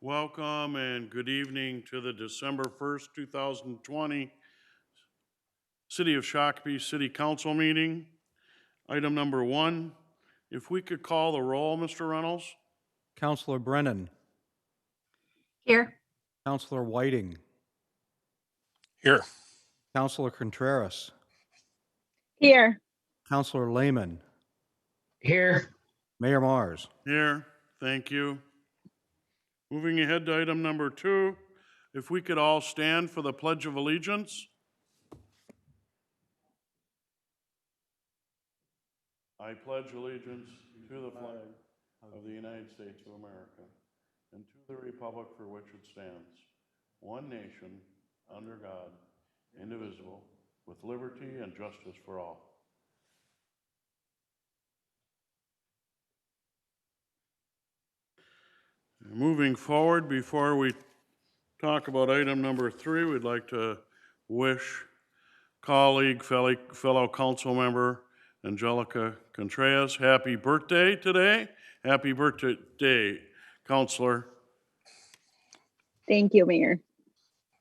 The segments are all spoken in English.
Welcome and good evening to the December 1st, 2020 City of Shakopee City Council meeting. Item number 1, if we could call the roll, Mr. Reynolds. Councilor Brennan. Here. Councilor Whiting. Here. Councilor Contreras. Here. Councilor Lehman. Here. Mayor Mars. Here, thank you. Moving ahead to item number 2, if we could all stand for the Pledge of Allegiance. I pledge allegiance to the flag of the United States of America and to the republic for which it stands, one nation, under God, indivisible, with liberty and justice for all. Moving forward, before we talk about item number 3, we'd like to wish colleague, fellow council member Angelica Contreras happy birthday today. Happy birthday, Councilor. Thank you, Mayor.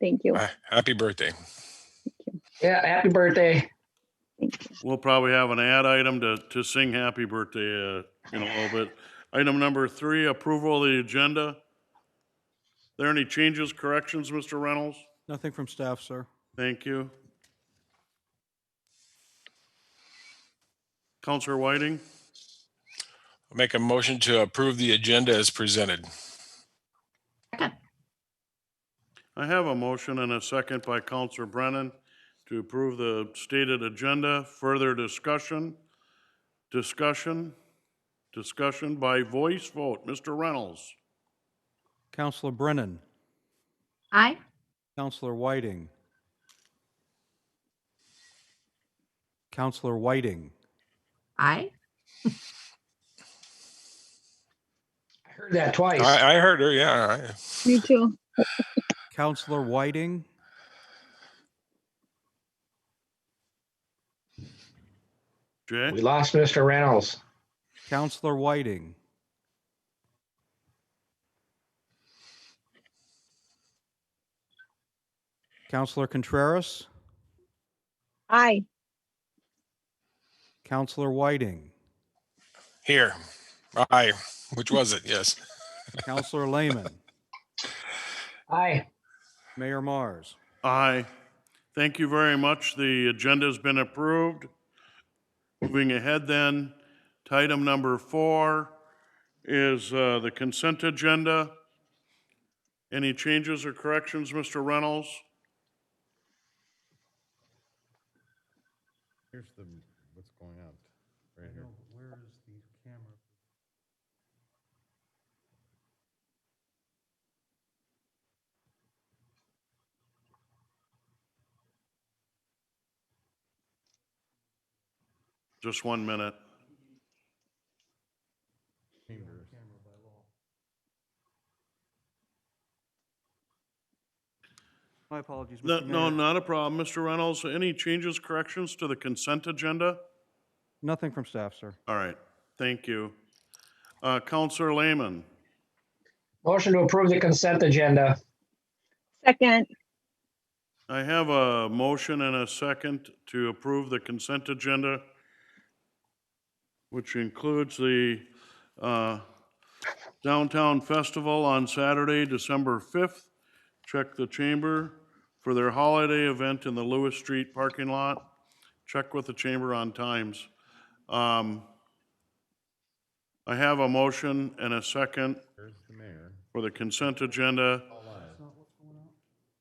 Thank you. Happy birthday. Yeah, happy birthday. Thank you. We'll probably have an ad item to sing happy birthday in a little bit. Item number 3, approval of the agenda. Are there any changes, corrections, Mr. Reynolds? Nothing from staff, sir. Thank you. Councilor Whiting? I'll make a motion to approve the agenda as presented. Second. I have a motion and a second by Councilor Brennan to approve the stated agenda. Further discussion? Discussion by voice vote. Mr. Reynolds? Councilor Brennan. Aye. Councilor Whiting. Councilor Whiting. Aye. I heard that twice. I heard her, yeah. Me too. Councilor Whiting. Jay? We lost Mr. Reynolds. Councilor Whiting. Councilor Contreras. Aye. Councilor Whiting. Here. Aye. Which was it? Yes. Councilor Lehman. Aye. Mayor Mars. Aye. Thank you very much. The agenda's been approved. Moving ahead then, to item number 4 is the consent agenda. Any changes or corrections, Mr. Reynolds? Here's what's going on right here. Where is the camera? Just 1 minute. Chambers. My apologies, No, Mr. Mayor. no, not a problem. Mr. Reynolds, any changes, corrections to the consent agenda? Nothing from staff, sir. All right, thank you. Councilor Lehman? Motion to approve the consent agenda. Second. I have a motion and a second to approve the consent agenda, which includes the Downtown Festival on Saturday, December 5th. Check the chamber for their holiday event in the Lewis Street parking lot. Check with the chamber on times. I have a motion and a second There's the mayor. for the consent agenda.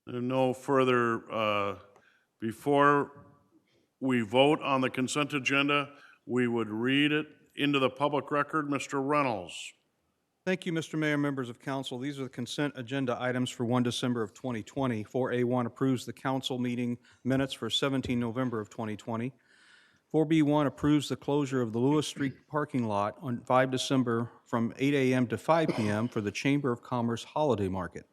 There's no further, before we vote on the consent agenda, we would read it into the public record. Mr. Reynolds? Thank you, Mr. Mayor, members of council. These are the consent agenda items for 1 December of 2020. 4A1 approves the council meeting minutes for 17 November of 2020. 4B1 approves the closure of the Lewis Street parking lot on 5 December from 8 a.m. to 5 p.m. for the Chamber of Commerce Holiday Market.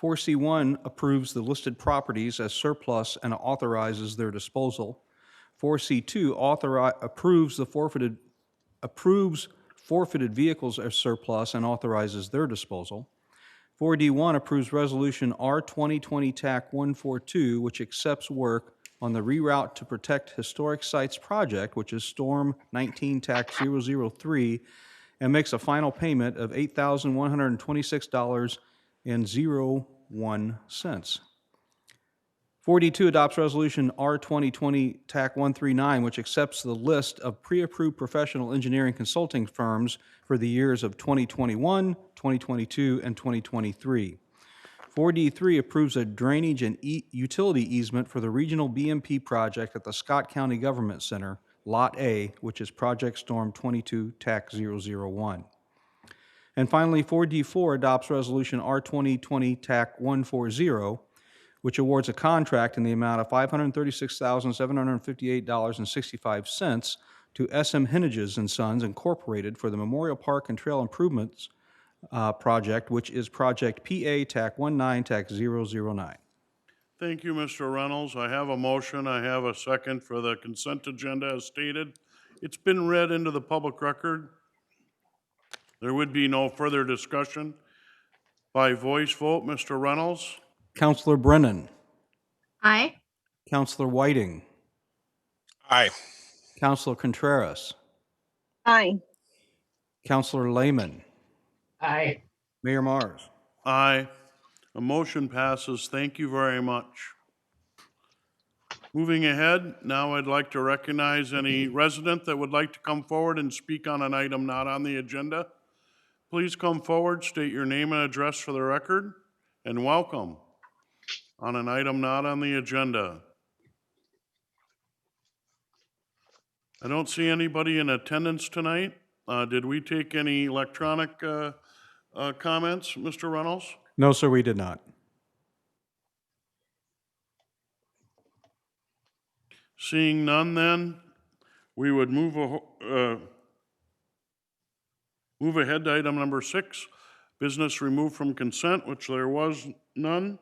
4C1 approves the listed properties as surplus and authorizes their disposal. 4C2 approves forfeited vehicles as surplus and authorizes their disposal. 4D1 approves Resolution R 2020 TAC 142, which accepts work on the Reroute to Protect Historic Sites project, which is Storm 19 TAC 003, and makes a final payment of $8,126.01. 4D2 adopts Resolution R 2020 TAC 139, which accepts the list of pre-approved professional engineering consulting firms for the years of 2021, 2022, and 2023. 4D3 approves a drainage and utility easement for the regional BMP project at the Scott County Government Center, Lot A, which is Project Storm 22 TAC 001. And finally, 4D4 adopts Resolution R 2020 TAC 140, which awards a contract in the amount of $536,758.65 to SM Henniges and Sons Incorporated for the Memorial Park and Trail Improvements project, which is Project PA TAC 19 TAC 009. Thank you, Mr. Reynolds. I have a motion. I have a second for the consent agenda as stated. It's been read into the public record. There would be no further discussion. By voice vote, Mr. Reynolds? Counselor Brennan. Aye. Counselor Whiting. Aye. Counselor Contreras. Aye. Counselor Lehman. Aye. Mayor Mars. Aye. A motion passes. Thank you very much. Moving ahead, now I'd like to recognize any resident that would like to come forward and speak on an item not on the agenda. Please come forward, state your name and address for the record, and welcome on an item not on the agenda. I don't see anybody in attendance tonight. Did we take any electronic comments, Mr. Reynolds? No, sir, we did not. Seeing none then, we would move ahead to item number 6, business removed from consent, which there was none.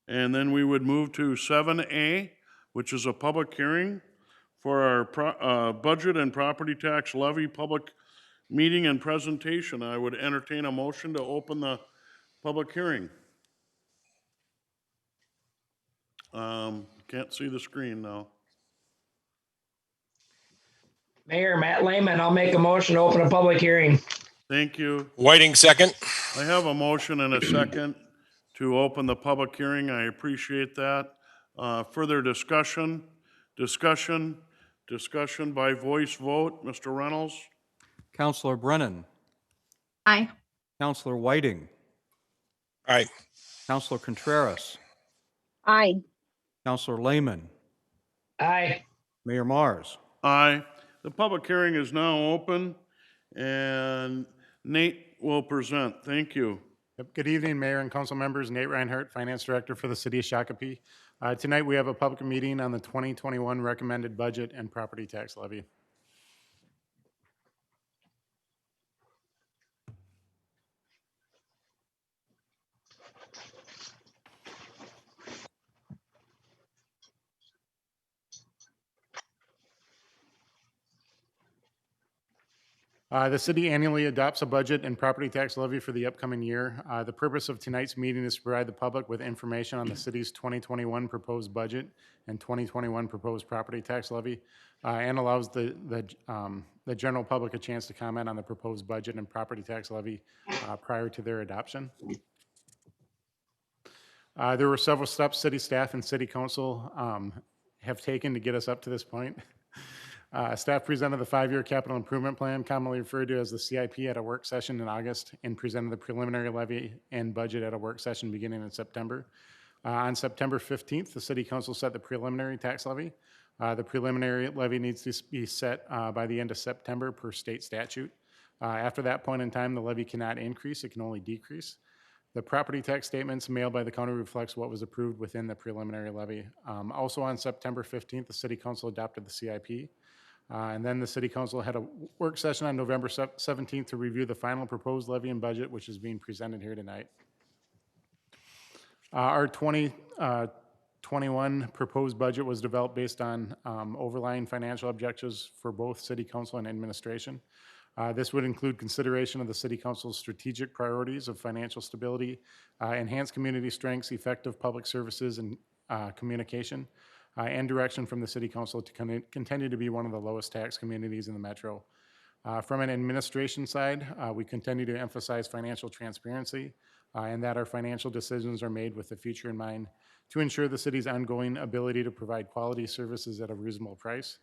And then we would move to 7A, which is a public hearing for our budget and property tax levy public meeting and presentation. I would entertain a motion to open the public hearing. Can't see the screen now. Mayor Matt Lehman, I'll make a motion to open a public hearing. Thank you. Whiting, second. I have a motion and a second to open the public hearing. I appreciate that. Further discussion by voice vote. Mr. Reynolds? Counselor Brennan. Aye. Counselor Whiting. Aye. Counselor Contreras. Aye. Counselor Lehman. Aye. Mayor Mars. Aye. The public hearing is now open, and Nate will present. Thank you. Yep. Good evening, Mayor and Council members. Nate Reinhardt, Finance Director for the City of Shakopee. Tonight we have a public meeting on the 2021 recommended budget and property tax levy. The city annually adopts a budget and property tax levy for the upcoming year. The purpose of tonight's meeting is to provide the public with information on the city's 2021 proposed budget and 2021 proposed property tax levy, and allows the general public a chance to comment on the proposed budget and property tax levy prior to their adoption. There were several steps city staff and city council have taken to get us up to this point. Staff presented the 5-year capital improvement plan, commonly referred to as the CIP, at a work session in August, and presented the preliminary levy and budget at a work session beginning in September. On September 15th, the City Council set the preliminary tax levy. The preliminary levy needs to be set by the end of September per state statute. After that point in time, the levy cannot increase, it can only decrease. The property tax statements mailed by the county reflects what was approved within the preliminary levy. Also on September 15th, the City Council adopted the CIP. And then the City Council had a work session on November 17th to review the final proposed levy and budget, which is being presented here tonight. Our 2021 proposed budget was developed based on overlying financial objectives for both City Council and administration. This would include consideration of the City Council's strategic priorities of financial stability, enhanced community strengths, effective public services, and communication, and direction from the City Council to continue to be one of the lowest tax communities in the metro. From an administration side, we continue to emphasize financial transparency and that our financial decisions are made with the future in mind to ensure the city's ongoing ability to provide quality services at a reasonable price.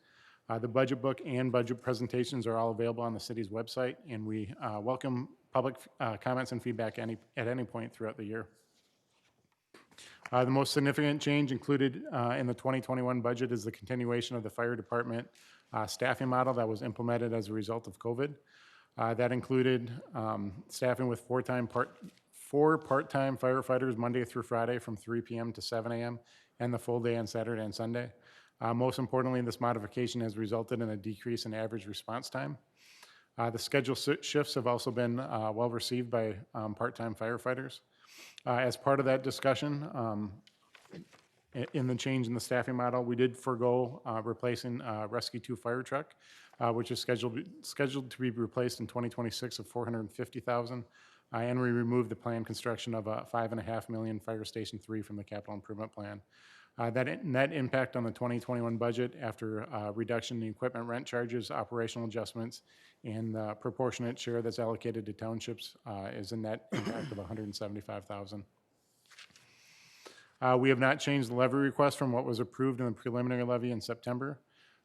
The budget book and budget presentations are all available on the city's website, and we welcome public comments and feedback at any point throughout the year. The most significant change included in the 2021 budget is the continuation of the fire department staffing model that was implemented as a result of COVID. That included staffing with four part-time firefighters Monday through Friday from 3 p.m. to 7 a.m. and the full day on Saturday and Sunday. Most importantly, this modification has resulted in a decrease in average response time. The schedule shifts have also been well received by part-time firefighters. As part of that discussion, in the change in the staffing model, we did forego replacing Rescue 2 fire truck, which is scheduled to be replaced in 2026 of $450,000, and we removed the planned construction of a $5.5 million Fire Station 3 from the capital improvement plan. That net impact on the 2021 budget after reduction in equipment rent charges, operational adjustments, and the proportionate share that's allocated to townships is a net impact of $175,000. We have not changed the levy request from what was approved in the preliminary levy in September.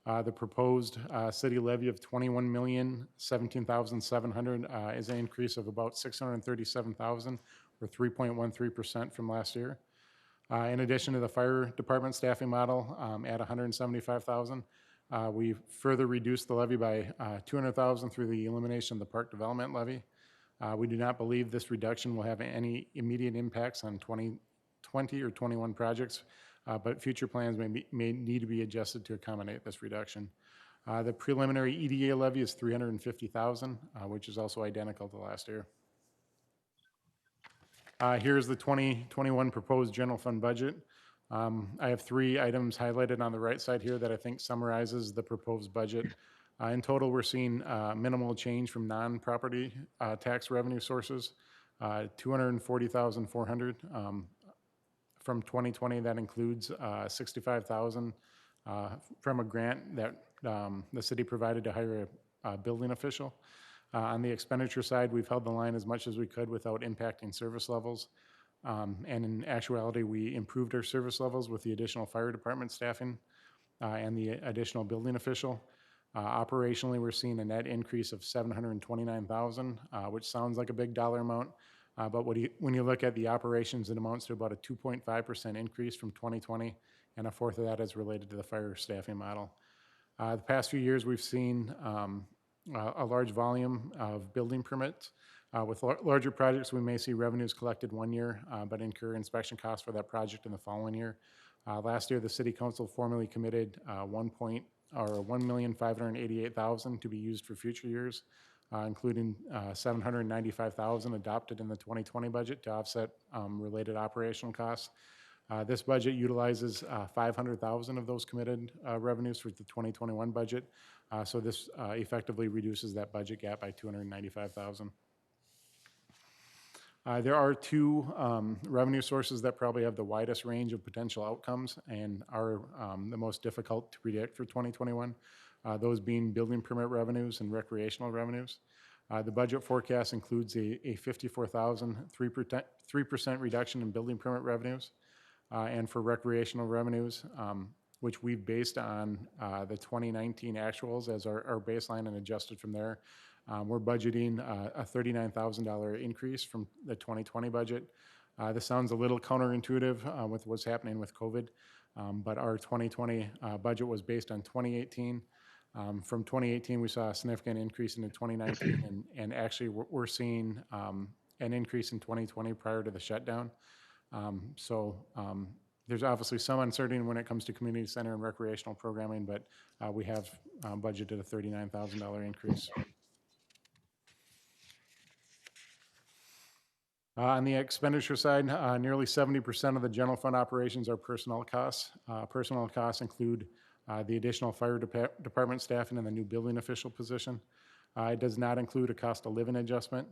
The proposed city levy of $21,017,700 is an increase of about $637,000 or 3.13% from last year. In addition to the fire department staffing model at $175,000, we further reduced the levy by $200,000 through the elimination of the park development levy. We do not believe this reduction will have any immediate impacts on 2020 or 21 projects, but future plans may need to be adjusted to accommodate this reduction. The preliminary EDA levy is $350,000, which is also identical to last year. Here's the 2021 proposed general fund budget. I have three items highlighted on the right side here that I think summarizes the proposed budget. In total, we're seeing minimal change from non-property tax revenue sources, $240,400. From 2020, that includes $65,000 from a grant that the city provided to hire a building official. On the expenditure side, we've held the line as much as we could without impacting service levels. And in actuality, we improved our service levels with the additional fire department staffing and the additional building official. Operationally, we're seeing a net increase of $729,000, which sounds like a big dollar amount. But when you look at the operations, it amounts to about a 2.5% increase from 2020, and a fourth of that is related to the fire staffing model. The past few years, we've seen a large volume of building permits. With larger projects, we may see revenues collected one year, but incur inspection costs for that project in the following year. Last year, the City Council formally committed $1,588,000 to be used for future years, including $795,000 adopted in the 2020 budget to offset related operational costs. This budget utilizes $500,000 of those committed revenues for the 2021 budget. So this effectively reduces that budget gap by $295,000. There are two revenue sources that probably have the widest range of potential outcomes and are the most difficult to predict for 2021, those being building permit revenues and recreational revenues. The budget forecast includes a $54,000 3% reduction in building permit revenues. And for recreational revenues, which we've based on the 2019 actuals as our baseline and adjusted from there, we're budgeting a $39,000 increase from the 2020 budget. This sounds a little counterintuitive with what's happening with COVID, but our 2020 budget was based on 2018. From 2018, we saw a significant increase into 2019, and actually we're seeing an increase in 2020 prior to the shutdown. There's obviously some uncertainty when it comes to community center and recreational programming, but we have budgeted a $39,000 increase. On the expenditure side, nearly 70% of the general fund operations are personnel costs. Personnel costs include the additional fire department staffing and the new building official position. It does not include a cost of living adjustment.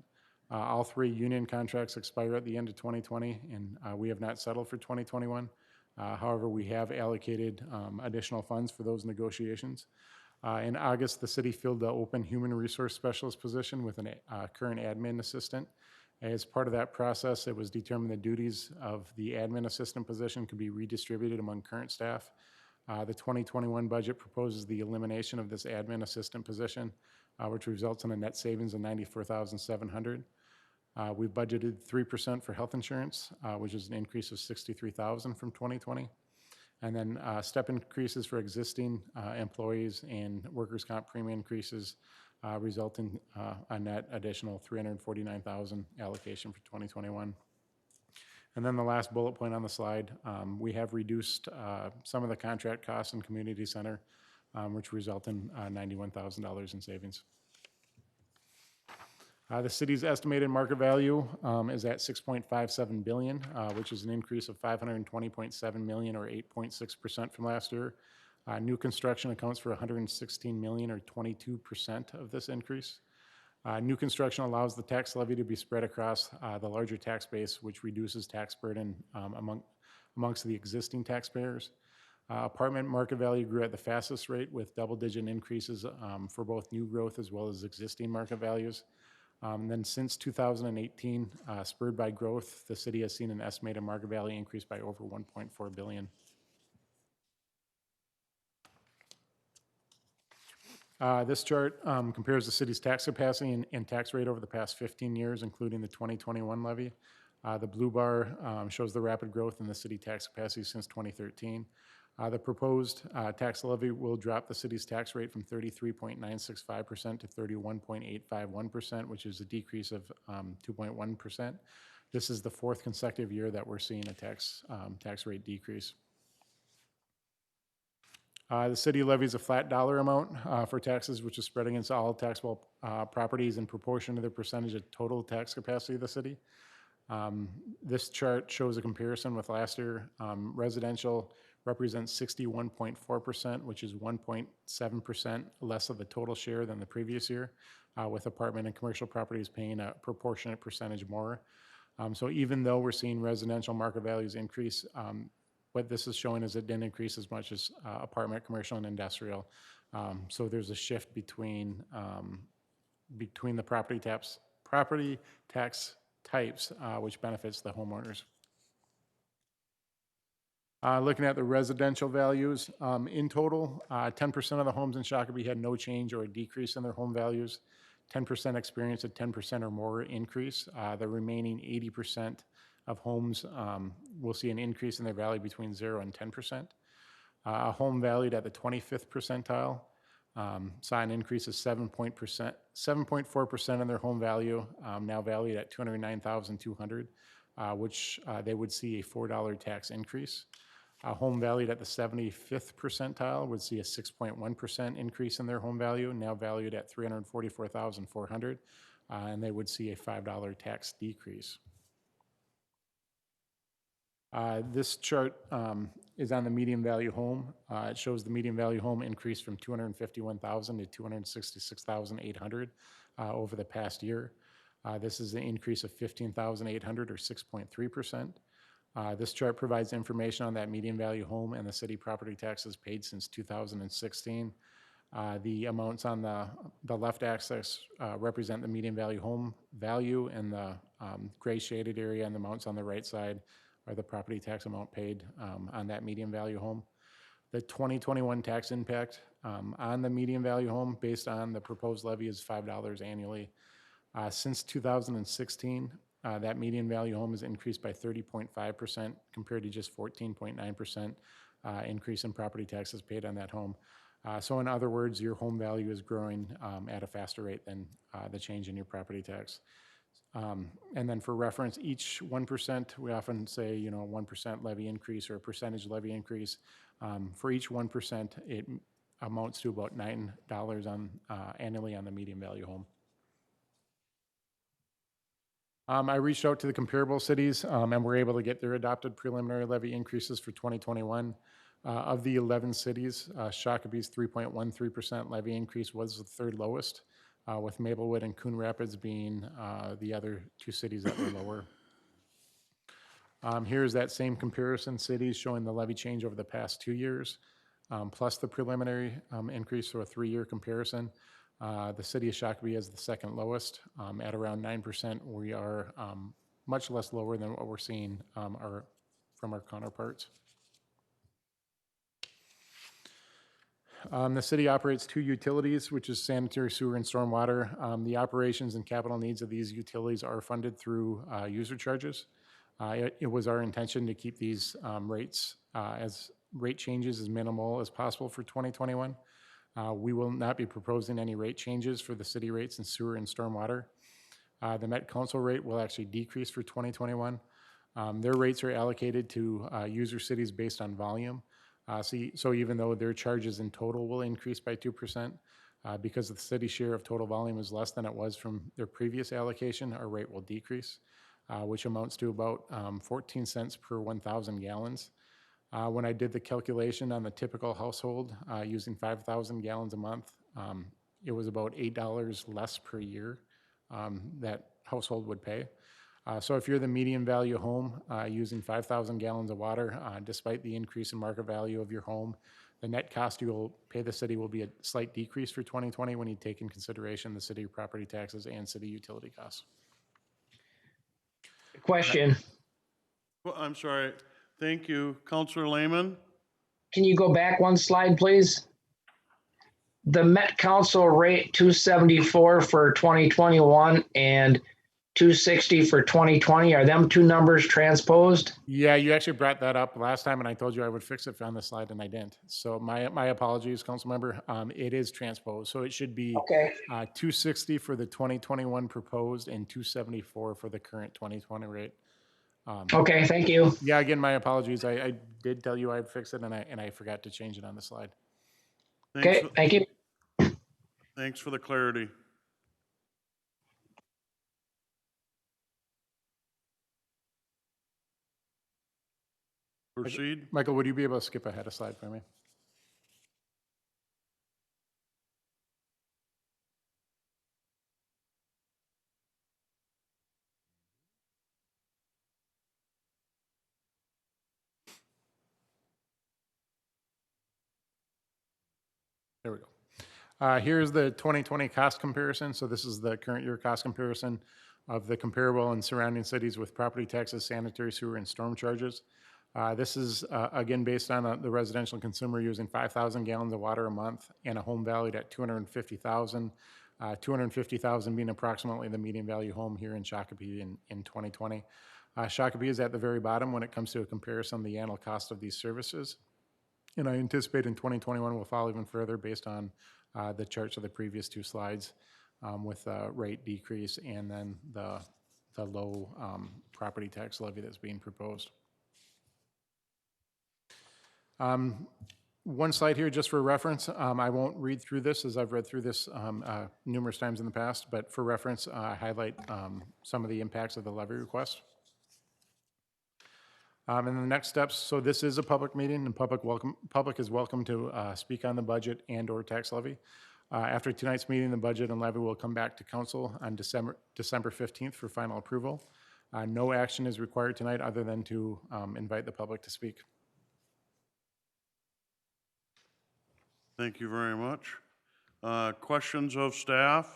All three union contracts expire at the end of 2020, and we have not settled for 2021. However, we have allocated additional funds for those negotiations. In August, the city filled the open human resource specialist position with a current admin assistant. As part of that process, it was determined the duties of the admin assistant position could be redistributed among current staff. The 2021 budget proposes the elimination of this admin assistant position, which results in a net savings of $94,700. We've budgeted 3% for health insurance, which is an increase of $63,000 from 2020. And then step increases for existing employees and workers' comp premium increases result in a net additional $349,000 allocation for 2021. And then the last bullet point on the slide, we have reduced some of the contract costs in community center, which result in $91,000 in savings. The city's estimated market value is at $6.57 billion, which is an increase of $520.7 million or 8.6% from last year. New construction accounts for $116 million or 22% of this increase. New construction allows the tax levy to be spread across the larger tax base, which reduces tax burden amongst the existing taxpayers. Apartment market value grew at the fastest rate with double-digit increases for both new growth as well as existing market values. Then since 2018, spurred by growth, the city has seen an estimated market value increase by over $1.4 billion. This chart compares the city's tax capacity and tax rate over the past 15 years, including the 2021 levy. The blue bar shows the rapid growth in the city tax capacity since 2013. The proposed tax levy will drop the city's tax rate from 33.965% to 31.851%, which is a decrease of 2.1%. This is the fourth consecutive year that we're seeing a tax rate decrease. The city levies a flat dollar amount for taxes, which is spread against all taxable properties in proportion to the percentage of total tax capacity of the city. This chart shows a comparison with last year. Residential represents 61.4%, which is 1.7% less of the total share than the previous year, with apartment and commercial properties paying a proportionate percentage more. So even though we're seeing residential market values increase, what this is showing is it didn't increase as much as apartment, commercial, and industrial. So there's a shift between the property tax types, which benefits the homeowners. Looking at the residential values, in total, 10% of the homes in Shakopee had no change or a decrease in their home values. 10% experienced a 10% or more increase. The remaining 80% of homes will see an increase in their value between 0 and 10%. A home valued at the 25th percentile saw an increase of 7.4% in their home value, now valued at $209,200, which they would see a $4 tax increase. A home valued at the 75th percentile would see a 6.1% increase in their home value, now valued at $344,400, and they would see a $5 tax decrease. This chart is on the median value home. It shows the median value home increased from $251,000 to $266,800 over the past year. This is an increase of $15,800 or 6.3%. This chart provides information on that median value home and the city property taxes paid since 2016. The amounts on the left axis represent the median value home value, and the gray shaded area and the amounts on the right side are the property tax amount paid on that median value home. The 2021 tax impact on the median value home based on the proposed levy is $5 annually. Since 2016, that median value home has increased by 30.5% compared to just 14.9% increase in property taxes paid on that home. So in other words, your home value is growing at a faster rate than the change in your property tax. And then for reference, each 1%, we often say, 1% levy increase or a percentage levy increase. For each 1%, it amounts to about $9 annually on the median value home. I reached out to the comparable cities and were able to get their adopted preliminary levy increases for 2021. Of the 11 cities, Shakopee's 3.13% levy increase was the third lowest. with Maplewood and Coon Rapids being the other two cities that were lower. Here's that same comparison, cities showing the levy change over the past 2 years, plus the preliminary increase for a 3-year comparison. The city of Shakopee is the second lowest at around 9%. We are much less lower than what we're seeing from our counterparts. The city operates 2 utilities, which is sanitary sewer and stormwater. The operations and capital needs of these utilities are funded through user charges. It was our intention to keep these rates as rate changes as minimal as possible for 2021. We will not be proposing any rate changes for the city rates in sewer and stormwater. The Met Council rate will actually decrease for 2021. Their rates are allocated to user cities based on volume. So even though their charges in total will increase by 2%, because the city share of total volume is less than it was from their previous allocation, our rate will decrease, which amounts to about 14 cents per 1,000 gallons. When I did the calculation on the typical household using 5,000 gallons a month, it was about $8 less per year that household would pay. So if you're the median value home using 5,000 gallons of water, despite the increase in market value of your home, the net cost you will pay the city will be a slight decrease for 2020 when you take in consideration the city property taxes and city utility costs. Question, Well, I'm sorry. Thank you. Counselor Lehman? can you go back one slide, please? The Met Council rate 274 for 2021 and 260 for 2020, are them two numbers transposed? Yeah, you actually brought that up last time, and I told you I would fix it on the slide, and I didn't. So my apologies, council member. It is transposed, so it should be Okay, 260 for the 2021 proposed and 274 for the current 2020 rate. okay, thank you. Yeah, again, my apologies. I did tell you I'd fix it, and I forgot to change it on the slide. Okay, thank you. Thanks for the clarity. Proceed. Michael, would you be able to skip ahead a slide for me? There we go. Here's the 2020 cost comparison. So this is the current year cost comparison of the comparable and surrounding cities with property taxes, sanitary sewer, and storm charges. This is, again, based on the residential consumer using 5,000 gallons of water a month and a home valued at $250,000, $250,000 being approximately the median value home here in Shakopee in 2020. Shakopee is at the very bottom when it comes to a comparison of the annual cost of these services. And I anticipate in 2021 we'll fall even further based on the charts of the previous two slides with rate decrease and then the low property tax levy that's being proposed. One slide here just for reference. I won't read through this as I've read through this numerous times in the past, but for reference, I highlight some of the impacts of the levy request. And the next steps, so this is a public meeting and public is welcome to speak on the budget and or tax levy. After tonight's meeting, the budget and levy will come back to council on December 15th for final approval. No action is required tonight other than to invite the public to speak. Thank you very much. Questions of staff?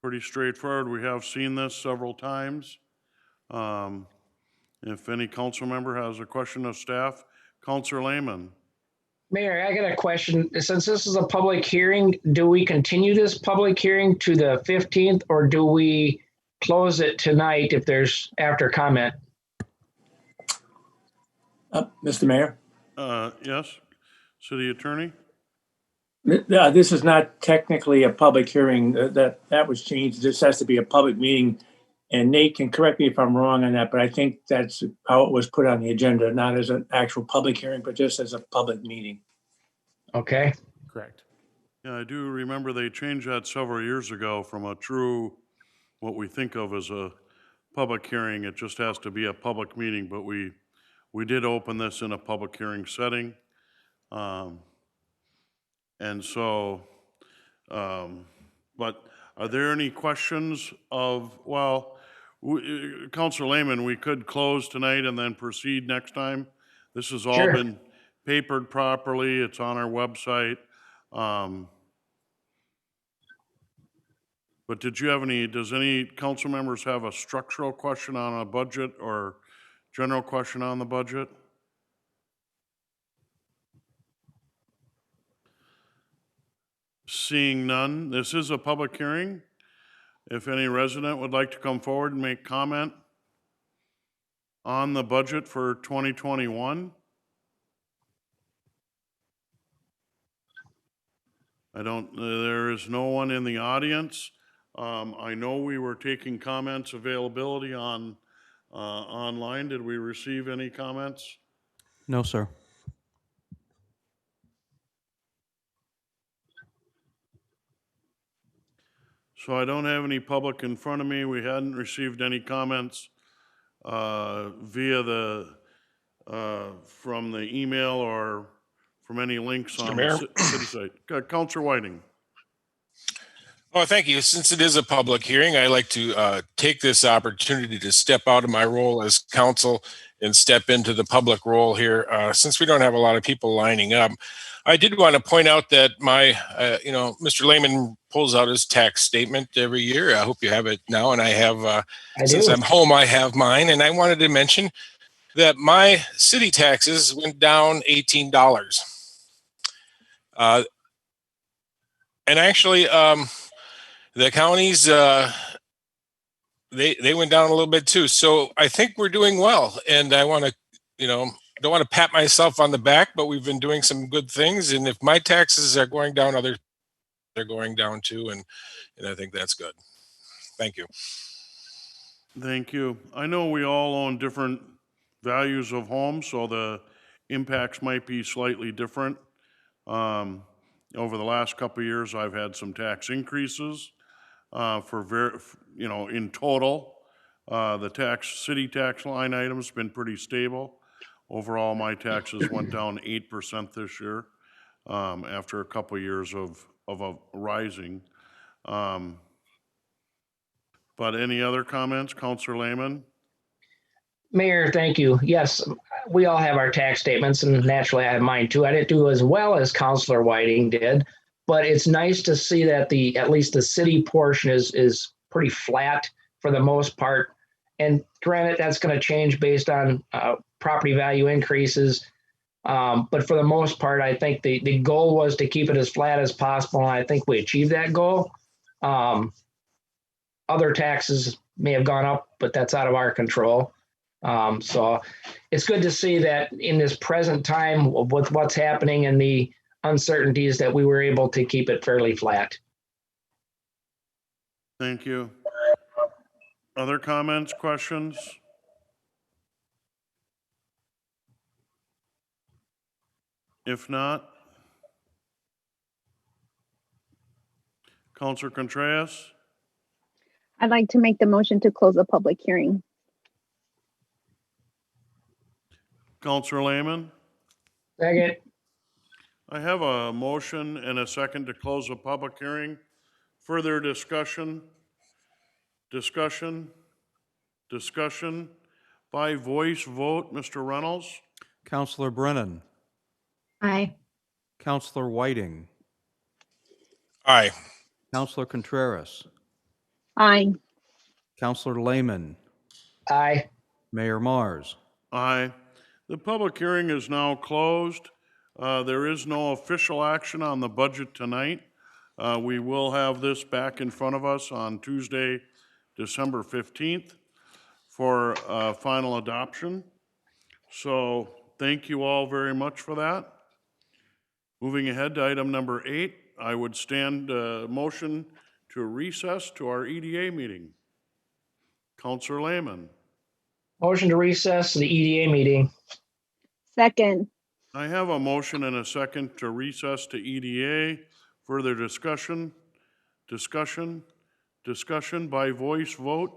Pretty straightforward. We have seen this several times. If any council member has a question of staff, Councilor Lehman. Mayor, I got a question. Since this is a public hearing, do we continue this public hearing to the 15th or do we close it tonight if there's after comment? Mr. Mayor, Yes, City Attorney? this is not technically a public hearing. That was changed. This has to be a public meeting. And Nate can correct me if I'm wrong on that, but I think that's how it was put on the agenda, not as an actual public hearing, but just as a public meeting. Okay, Correct. Yeah, I do remember they changed that several years ago from a true, what we think of as a public hearing. It just has to be a public meeting, but we did open this in a public hearing setting. And so, well, but are there any questions of, well, Counselor Lehman, we could close tonight and then proceed next time. This has all Sure. been papered properly. It's on our website. But does any council members have a structural question on a budget or general question on the budget? Seeing none, this is a public hearing. If any resident would like to come forward and make comment on the budget for 2021. There is no one in the audience. I know we were taking comments availability on online. Did we receive any comments? No, sir. So I don't have any public in front of me. We hadn't received any comments via from the email or from any links Mr. on Mayor? the city site. Councilor Whiting. Oh, thank you. Since it is a public hearing, I'd like to take this opportunity to step out of my role as counsel and step into the public role here. Since we don't have a lot of people lining up, I did want to point out that Mr. Lehman pulls out his tax statement every year. I hope you have it now, and I have, since do. I'm home, I have mine. And I wanted to mention that my city taxes went down $18. And actually, the counties, they went down a little bit too. So I think we're doing well. And I want to, don't want to pat myself on the back, but we've been doing some good things. And if my taxes are going down, others are going down too. And I think that's good. Thank you. Thank you. I know we all own different values of homes, so the impacts might be slightly different. Over the last couple of years, I've had some tax increases in total. The city tax line item's been pretty stable. Overall, my taxes went down 8% this year after a couple of years of a rising. But any other comments, Councilor Lehman? Mayor, thank you. Yes, we all have our tax statements, and naturally I have mine too. I didn't do as well as Councilor Whiting did, but it's nice to see that at least the city portion is pretty flat for the most part. And granted, that's going to change based on property value increases. But for the most part, I think the goal was to keep it as flat as possible, and I think we achieved that goal. Other taxes may have gone up, but that's out of our control. So it's good to see that in this present time with what's happening and the uncertainties that we were able to keep it fairly flat. Thank you. Other comments, questions? If not, Councilor Contreras? I'd like to make the motion to close the public hearing. Councilor Lehman? Second. I have a motion and a second to close the public hearing. Further discussion? Discussion by voice vote. Mr. Reynolds? Counselor Brennan. Aye. Counselor Whiting. Aye. Counselor Contreras. Aye. Counselor Lehman. Aye. Mayor Mars. Aye. The public hearing is now closed. There is no official action on the budget tonight. We will have this back in front of us on Tuesday, December 15th for final adoption. So thank you all very much for that. Moving ahead to item number 8, I would stand motion to recess to our EDA meeting. Councilor Lehman. Motion to recess the EDA meeting. Second. I have a motion and a second to recess to EDA. Further discussion by voice vote.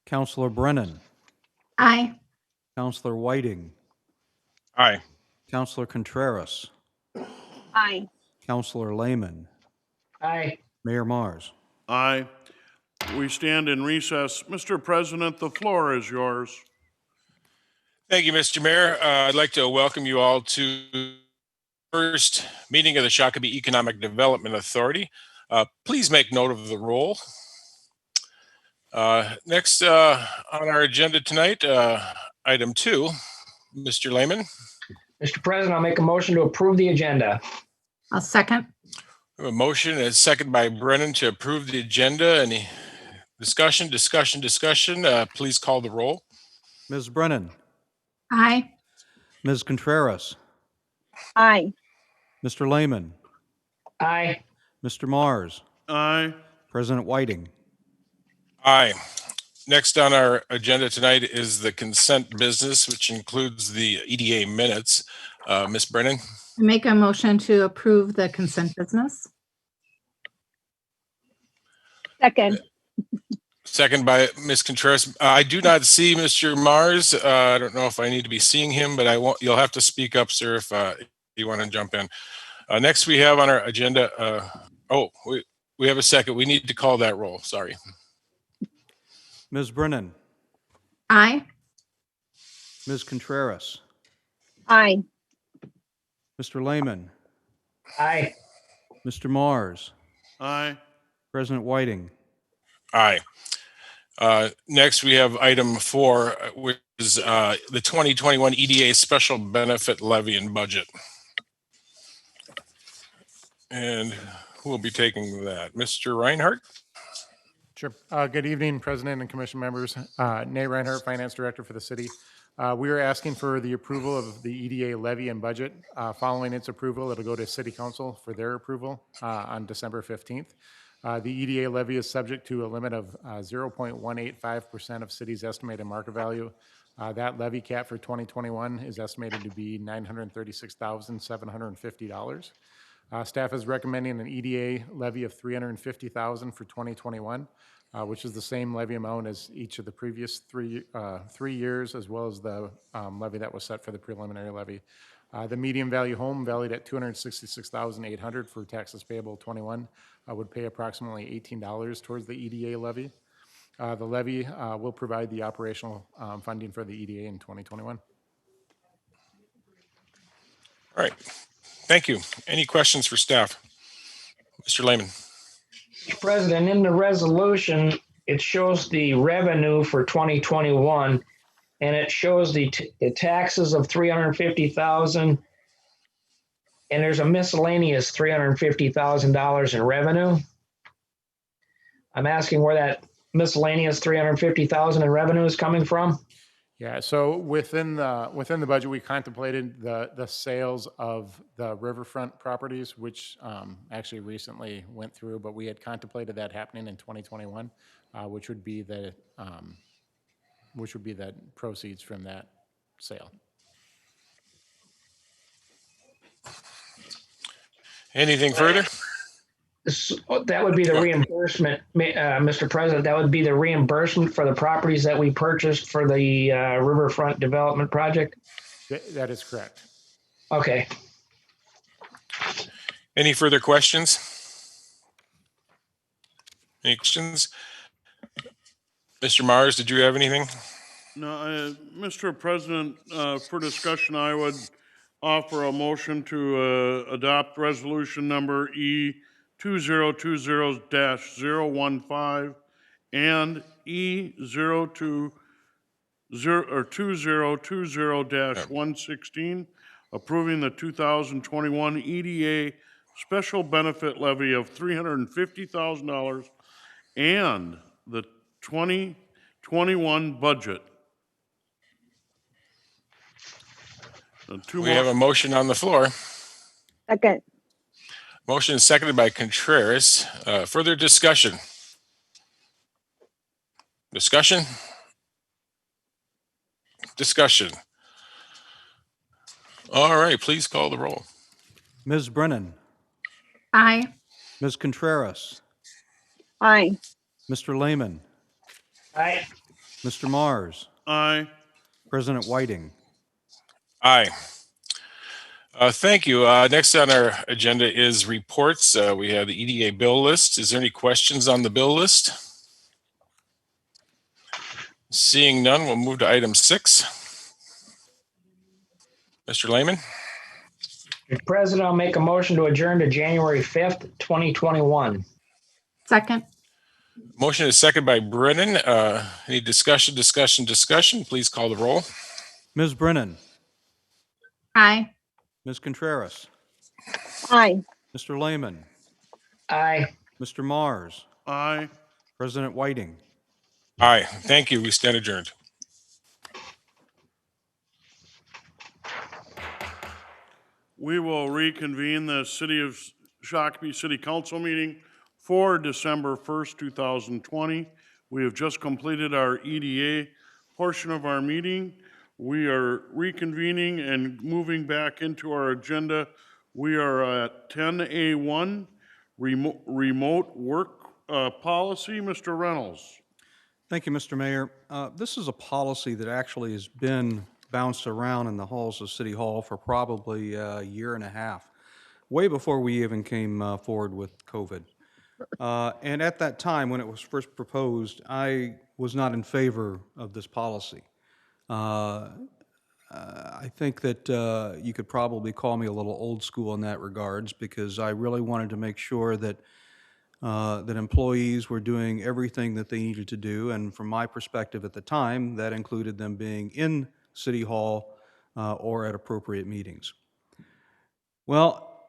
Counselor Brennan. Aye. Counselor Whiting. Aye. Counselor Contreras. Aye. Counselor Lehman. Aye. Mayor Mars. Aye. We stand in recess. Mr. President, the floor is yours. Thank you, Mr. Mayor. I'd like to welcome you all to the first meeting of the Shakopee Economic Development Authority. Please make note of the roll. Next on our agenda tonight, item 2, Mr. Lehman. Mr. President, I'll make a motion to approve the agenda. I'll second. We have a motion and a second by Brennan to approve the agenda. Any discussion? Please call the roll. Ms. Brennan. Aye. Ms. Contreras. Aye. Mr. Lehman. Aye. Mr. Mars. Aye. President Whiting. Aye. Next on our agenda tonight is the consent business, which includes the EDA minutes. Ms. Brennan, I make a motion to approve the consent business. Second. second by Ms. Contreras. I do not see Mr. Mars. I don't know if I need to be seeing him, but I won't. You'll have to speak up, sir, if you want to jump in. Next, we have on our agenda. We have a second. We need to call that roll. Sorry. Ms. Brennan. Aye. Ms. Contreras. Aye. Mr. Lehman. Aye. Mr. Mars. Aye. President Whiting. Aye. Next, we have item 4, which is the 2021 EDA Special Benefit Levy and Budget. And who will be taking that? Mr. Reinhardt? Sure. Good evening, President and Commission members. Nate Reinhardt, Finance Director for the city. We are asking for the approval of the EDA levy and budget. Following its approval, it'll go to City Council for their approval on December 15th. The EDA levy is subject to a limit of 0.185% of city's estimated market value. That levy cap for 2021 is estimated to be $936,750. Staff is recommending an EDA levy of $350,000 for 2021, which is the same levy amount as each of the previous three years, as well as the levy that was set for the preliminary levy. The median value home valued at $266,800 for taxes payable 21 would pay approximately $18 towards the EDA levy. The levy will provide the operational funding for the EDA in 2021. All right. Thank you. Any questions for staff? Mr. Lehman. Mr. President, in the resolution, it shows the revenue for 2021, and it shows the taxes of $350,000, and there's a miscellaneous $350,000 in revenue. I'm asking where that miscellaneous $350,000 in revenue is coming from. Yeah, so within the budget, we contemplated the sales of the riverfront properties, which actually recently went through, but we had contemplated that happening in 2021, which would be the proceeds from that sale. Anything further? That would be the reimbursement, Mr. President. That would be the reimbursement for the properties that we purchased for the riverfront development project. That is correct. Okay. Any further questions? Any questions? Mr. Mars, did you have anything? No, Mr. President, for discussion, I would offer a motion to adopt resolution number E2020-015 and E2020-116, approving the 2021 EDA special benefit levy of $350,000 and the 2021 budget. We have a motion on the floor. Second. Motion is seconded by Contreras. Further discussion? Discussion? Discussion. All right, please call the roll. Ms. Brennan. Aye. Ms. Contreras. Aye. Mr. Lehman. Aye. Mr. Mars. Aye. President Whiting. Aye. Thank you. Next on our agenda is reports. We have the EDA Bill List. Is there any questions on the bill list? Seeing none, we'll move to item 6. Mr. Lehman? Mr. President, I'll make a motion to adjourn to January 5th, 2021. Second. Motion is second by Brennan. Any discussion? Please call the roll. Ms. Brennan, Aye. Ms. Contreras, Aye. Mr. Lehman, Aye. Mr. Mars, Aye. President Whiting. Aye. Thank you. We stand adjourned. We will reconvene the City of Shakopee City Council meeting for December 1st, 2020. We have just completed our EDA portion of our meeting. We are reconvening and moving back into our agenda. We are at 10A1, remote work policy. Mr. Reynolds. Thank you, Mr. Mayor. This is a policy that actually has been bounced around in the halls of City Hall for probably a year and a half, way before we even came forward with COVID. And at that time, when it was first proposed, I was not in favor of this policy. I think that you could probably call me a little old school in that regards, because I really wanted to make sure that that employees were doing everything that they needed to do, and from my perspective at the time, that included them being in City Hall or at appropriate meetings. Well,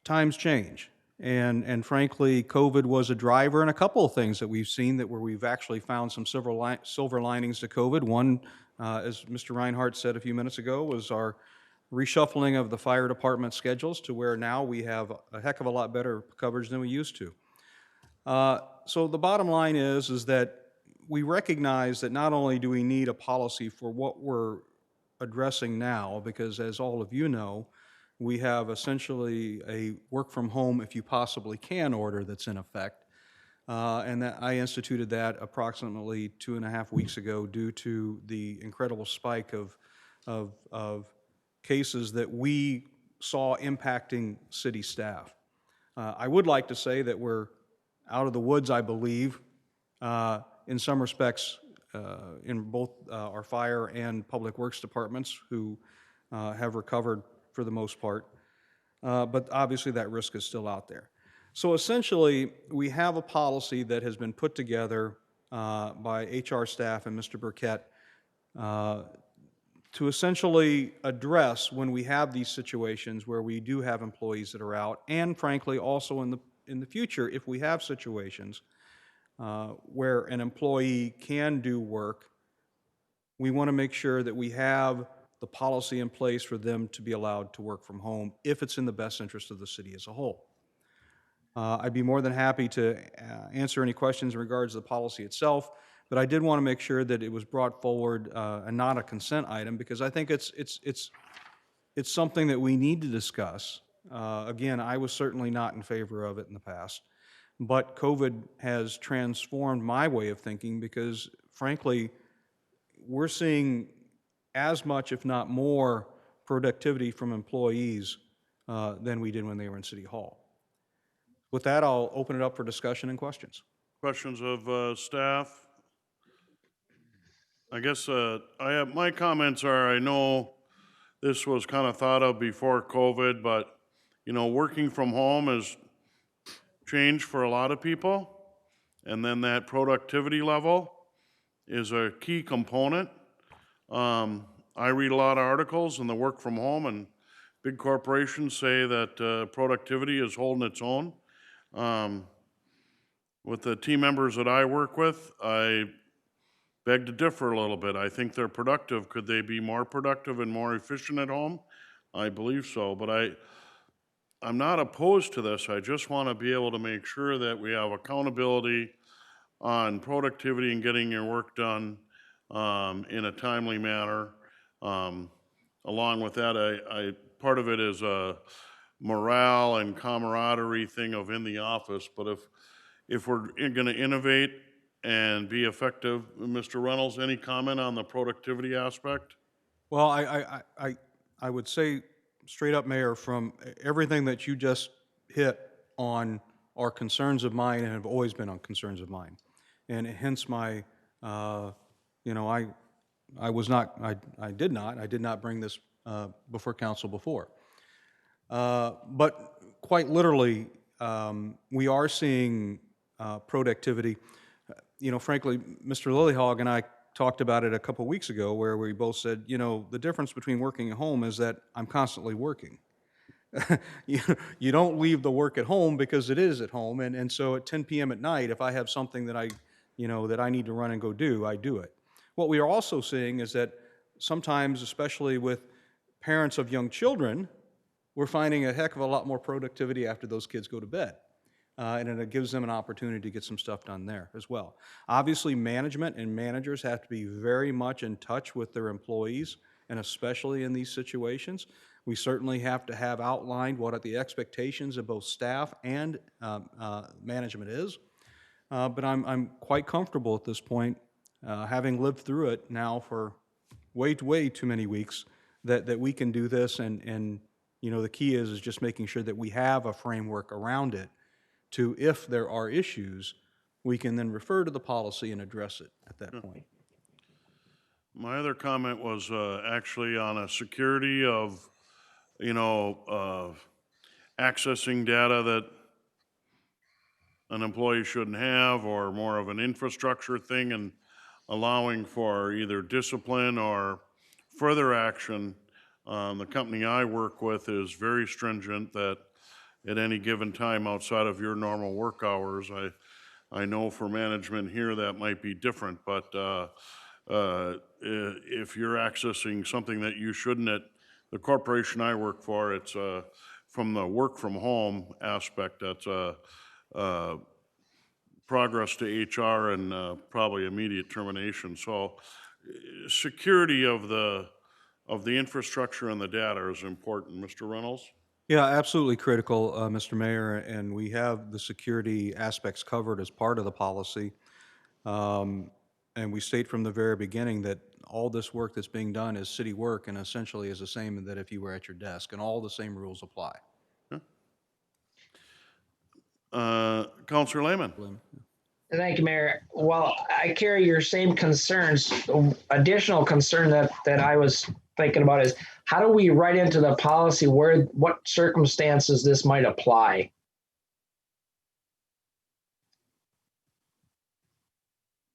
times change, and frankly, COVID was a driver, and a couple of things that we've seen that where we've actually found some silver linings to COVID. One, as Mr. Reinhardt said a few minutes ago, was our reshuffling of the fire department schedules to where now we have a heck of a lot better coverage than we used to. So the bottom line is that we recognize that not only do we need a policy for what we're addressing now, because as all of you know, we have essentially a work from home if you possibly can order that's in effect. And that I instituted that approximately 2.5 weeks ago due to the incredible spike of cases that we saw impacting city staff. I would like to say that we're out of the woods, I believe, in some respects, in both our fire and public works departments, who have recovered for the most part. But obviously that risk is still out there. So essentially, we have a policy that has been put together by HR staff and Mr. Burkett to essentially address when we have these situations where we do have employees that are out, and frankly also in the future, if we have situations where an employee can do work, we want to make sure that we have the policy in place for them to be allowed to work from home if it's in the best interest of the city as a whole. I'd be more than happy to answer any questions in regards to the policy itself, but I did want to make sure that it was brought forward and not a consent item, because I think it's something that we need to discuss. Again, I was certainly not in favor of it in the past, but COVID has transformed my way of thinking, because frankly, we're seeing as much, if not more, productivity from employees than we did when they were in City Hall. With that, I'll open it up for discussion and questions. Questions of staff? I guess my comments are, I know this was kind of thought of before COVID, but you know, working from home has changed for a lot of people, and then that productivity level is a key component. I read a lot of articles in the work from home, and big corporations say that productivity is holding its own. With the team members that I work with, I beg to differ a little bit. I think they're productive. Could they be more productive and more efficient at home? I believe so, but I'm not opposed to this. I just want to be able to make sure that we have accountability on productivity and getting your work done in a timely manner. Along with that, part of it is a morale and camaraderie thing of in the office, but if we're going to innovate and be effective, Mr. Reynolds, any comment on the productivity aspect? Well, I would say straight up, Mayor, from everything that you just hit on are concerns of mine and have always been on concerns of mine. And hence my, you know, I was not, I did not bring this before council before. But quite literally, we are seeing productivity. You know, frankly, Mr. Lillyhog and I talked about it a couple weeks ago where we both said, you know, the difference between working at home is that I'm constantly working. You don't leave the work at home because it is at home. And so at 10 p.m. at night, if I have something that that I need to run and go do, I do it. What we are also seeing is that sometimes, especially with parents of young children, we're finding a heck of a lot more productivity after those kids go to bed. And it gives them an opportunity to get some stuff done there as well. Obviously, management and managers have to be very much in touch with their employees, and especially in these situations. We certainly have to have outlined what are the expectations of both staff and management is. But I'm quite comfortable at this point, having lived through it now for way too many weeks, that we can do this. And you know, the key is just making sure that we have a framework around it to, if there are issues, we can then refer to the policy and address it at that point. My other comment was actually on a security of, you know, accessing data that an employee shouldn't have, or more of an infrastructure thing, and allowing for either discipline or further action. The company I work with is very stringent that at any given time outside of your normal work hours, I know for management here that might be different, but if you're accessing something that you shouldn't at the corporation I work for, it's from the work from home aspect, that's progress to HR and probably immediate termination. So security of the infrastructure and the data is important. Mr. Reynolds? Yeah, absolutely critical, Mr. Mayor, and we have the security aspects covered as part of the policy. And we state from the very beginning that all this work that's being done is city work and essentially is the same that if you were at your desk, and all the same rules apply. Councilor Lehman? Thank you, Mayor. Well, I carry your same concerns. Additional concern that I was thinking about is, how do we write into the policy what circumstances this might apply?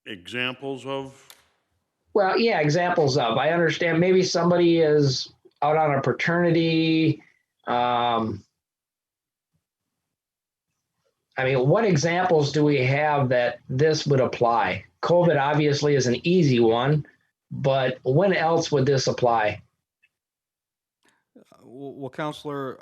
Examples of? Well, yeah, examples of. I understand maybe somebody is out on a paternity. I mean, what examples do we have that this would apply? COVID obviously is an easy one, but when else would this apply? Well, Counselor,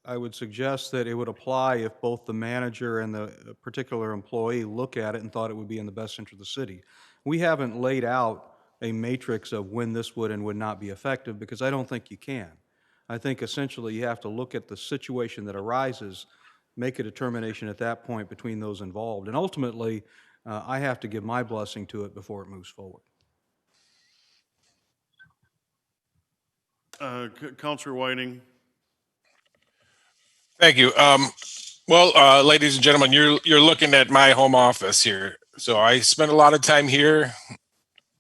I would suggest that it would apply if both the manager and the particular employee look at it and thought it would be in the best interest of the city. We haven't laid out a matrix of when this would and would not be effective, because I don't think you can. I think essentially you have to look at the situation that arises, make a determination at that point between those involved, and ultimately I have to give my blessing to it before it moves forward. Councilor Whiting? Thank you. Well, ladies and gentlemen, you're looking at my home office here. So I spend a lot of time here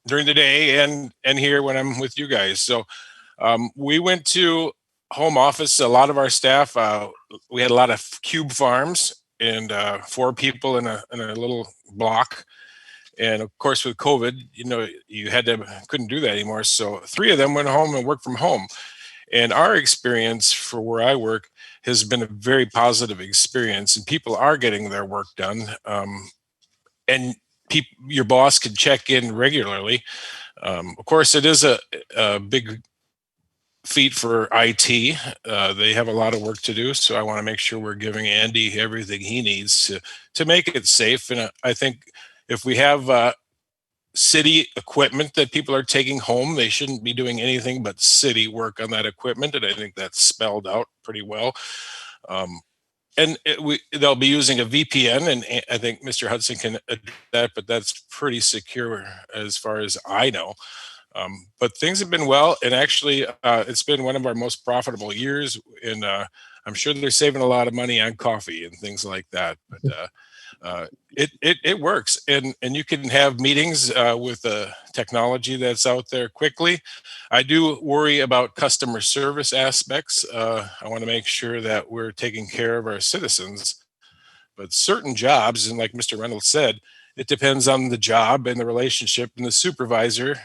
during the day and here when I'm with you guys. So we went to home office. A lot of our staff, we had a lot of cube farms and 4 people in a little block. And of course, with COVID, you know, couldn't do that anymore. So 3 of them went home and worked from home. And our experience for where I work has been a very positive experience, and people are getting their work done. And your boss can check in regularly. Of course, it is a big feat for IT. They have a lot of work to do, so I want to make sure we're giving Andy everything he needs to make it safe. And I think if we have city equipment that people are taking home, they shouldn't be doing anything but city work on that equipment, and I think that's spelled out pretty well. And they'll be using a VPN, and I think Mr. Hudson can adapt, but that's pretty secure as far as I know. But things have been well, and actually, it's been one of our most profitable years. And I'm sure they're saving a lot of money on coffee and things like that. But it works, and you can have meetings with the technology that's out there quickly. I do worry about customer service aspects. I want to make sure that we're taking care of our citizens. But certain jobs, and like Mr. Reynolds said, it depends on the job and the relationship and the supervisor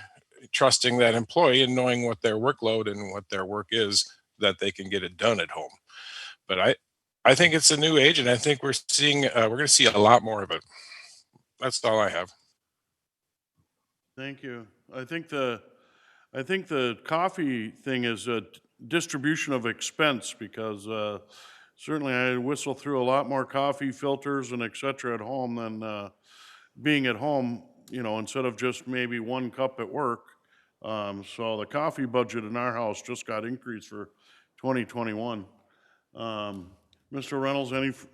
trusting that employee and knowing what their workload and what their work is, that they can get it done at home. But I think it's a new age, and I think we're going to see a lot more of it. That's all I have. Thank you. I think the coffee thing is a distribution of expense, because certainly I whistle through a lot more coffee filters and et cetera at home than being at home, instead of just maybe 1 cup at work. So the coffee budget in our house just got increased for 2021. Mr. Reynolds,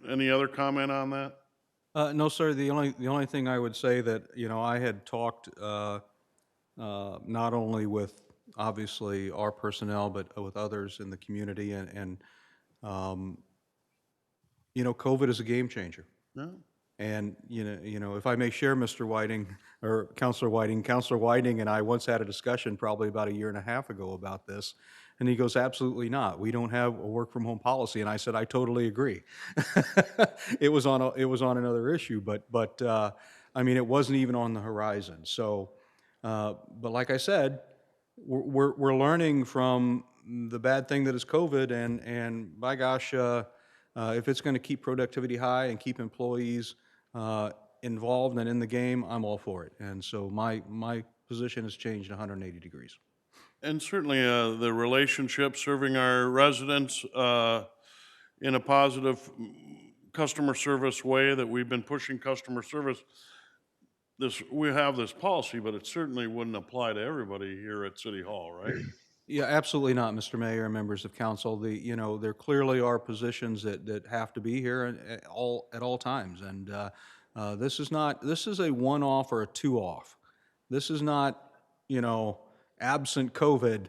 any other comment on that? No, sir. The only thing I would say that, I had talked not only with obviously our personnel, but with others in the community, and COVID is a game changer. No? And, if I may share, Mr. Whiting, or Counselor Whiting and I once had a discussion probably about 1.5 years ago about this, and he goes, absolutely not. We don't have a work from home policy. And I said, I totally agree. It was on another issue, but I mean, it wasn't even on the horizon. So, but like I said, we're learning from the bad thing that is COVID, and by gosh, if it's going to keep productivity high and keep employees involved and in the game, I'm all for it. And so my position has changed 180 degrees. And certainly the relationship, serving our residents in a positive customer service way, that we've been pushing customer service. We have this policy, but it certainly wouldn't apply to everybody here at City Hall, right? Yeah, absolutely not, Mr. Mayor and members of council. There clearly are positions that have to be here at all times. And this is a one-off or a two-off. This is not, absent COVID.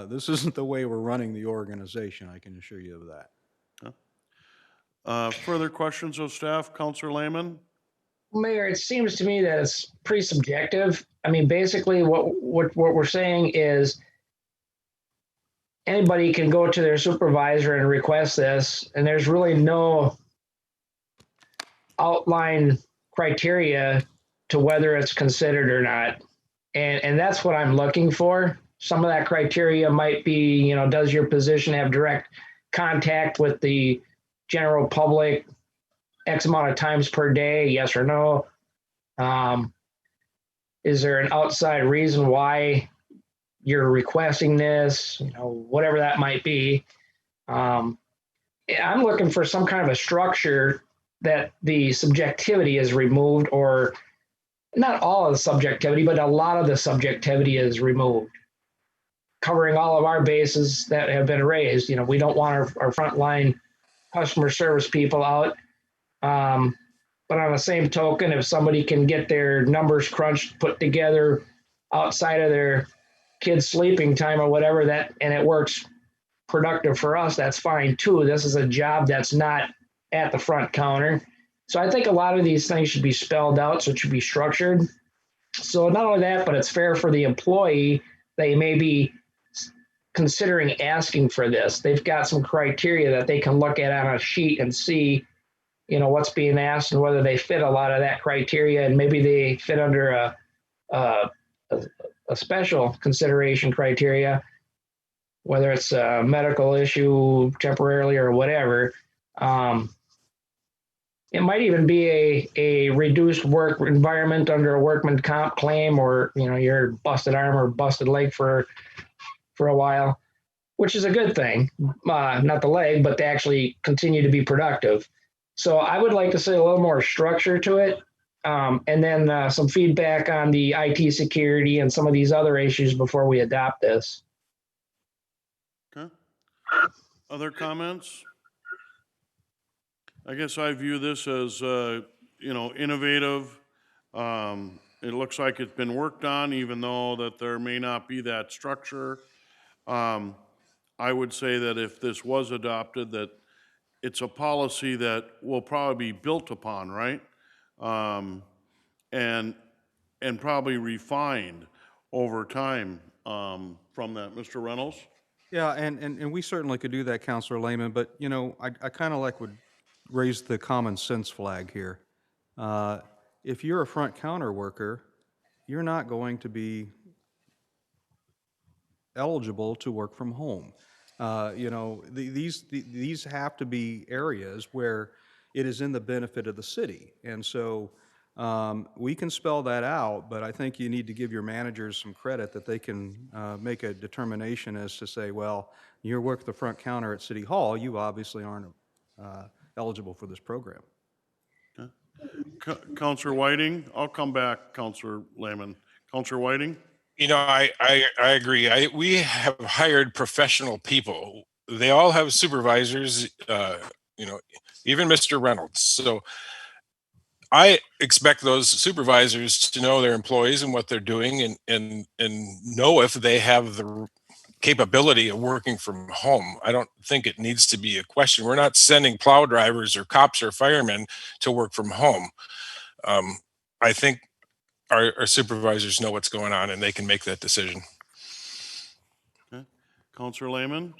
This isn't the way we're running the organization, I can assure you of that. Further questions of staff? Councilor Lehman? Mayor, it seems to me that it's pretty subjective. I mean, basically what we're saying is anybody can go to their supervisor and request this, and there's really no outline criteria to whether it's considered or not. And that's what I'm looking for. Some of that criteria might be, does your position have direct contact with the general public X amount of times per day, yes or no? Is there an outside reason why you're requesting this? Whatever that might be. I'm looking for some kind of a structure that the subjectivity is removed, or not all of the subjectivity, but a lot of the subjectivity is removed, covering all of our bases that have been raised. We don't want our frontline customer service people out. But on the same token, if somebody can get their numbers crunched, put together outside of their kids' sleeping time or whatever, and it works productive for us, that's fine too. This is a job that's not at the front counter. So I think a lot of these things should be spelled out, so it should be structured. So not only that, but it's fair for the employee. They may be considering asking for this. They've got some criteria that they can look at on a sheet and see, what's being asked and whether they fit a lot of that criteria, and maybe they fit under a special consideration criteria, whether it's a medical issue temporarily or whatever. It might even be a reduced work environment under a workman comp claim, or, your busted arm or busted leg for a while, which is a good thing. Not the leg, but to actually continue to be productive. So I would like to see a little more structure to it. And then some feedback on the IT security and some of these other issues before we adopt this. Okay. Other comments? I guess I view this as, innovative, it looks like it's been worked on, even though that there may not be that structure. I would say that if this was adopted, that it's a policy that will probably be built upon, right? And probably refined over time from that. Mr. Reynolds? Yeah, and we certainly could do that, Counselor Lehman, but, you know, I kind of would raise the common sense flag here. If you're a front counter worker, you're not going to be eligible to work from home. You know, these have to be areas where it is in the benefit of the city. And so we can spell that out, but I think you need to give your managers some credit that they can make a determination as to say, well, you work the front counter at City Hall, you obviously aren't eligible for this program. Counselor Whiting? I'll come back, Counselor Lehman. Counselor Whiting? You know, I agree. We have hired professional people. They all have supervisors, you know, even Mr. Reynolds. So I expect those supervisors to know their employees and what they're doing and know if they have the capability of working from home. I don't think it needs to be a question. We're not sending plow drivers or cops or firemen to work from home. I think our supervisors know what's going on and they can make that decision. Okay. Counselor Lehman?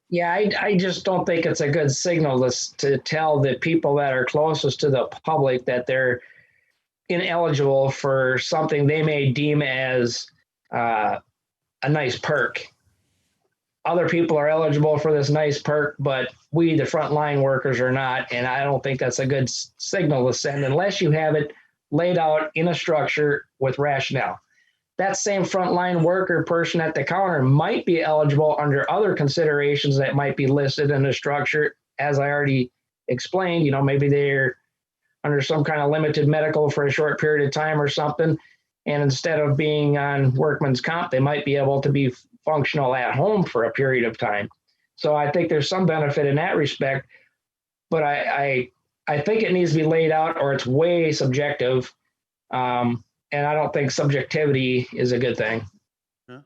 Yeah, I just don't think it's a good signal to tell the people that are closest to the public that they're ineligible for something they may deem as a nice perk. Other people are eligible for this nice perk, but we, the frontline workers, are not. And I don't think that's a good signal to send unless you have it laid out in a structure with rationale. That same frontline worker person at the counter might be eligible under other considerations that might be listed in the structure. As I already explained, you know, maybe they're under some kind of limited medical for a short period of time or something. And instead of being on workman's comp, they might be able to be functional at home for a period of time. So I think there's some benefit in that respect, but I think it needs to be laid out or it's way subjective. And I don't think subjectivity is a good thing. Yeah.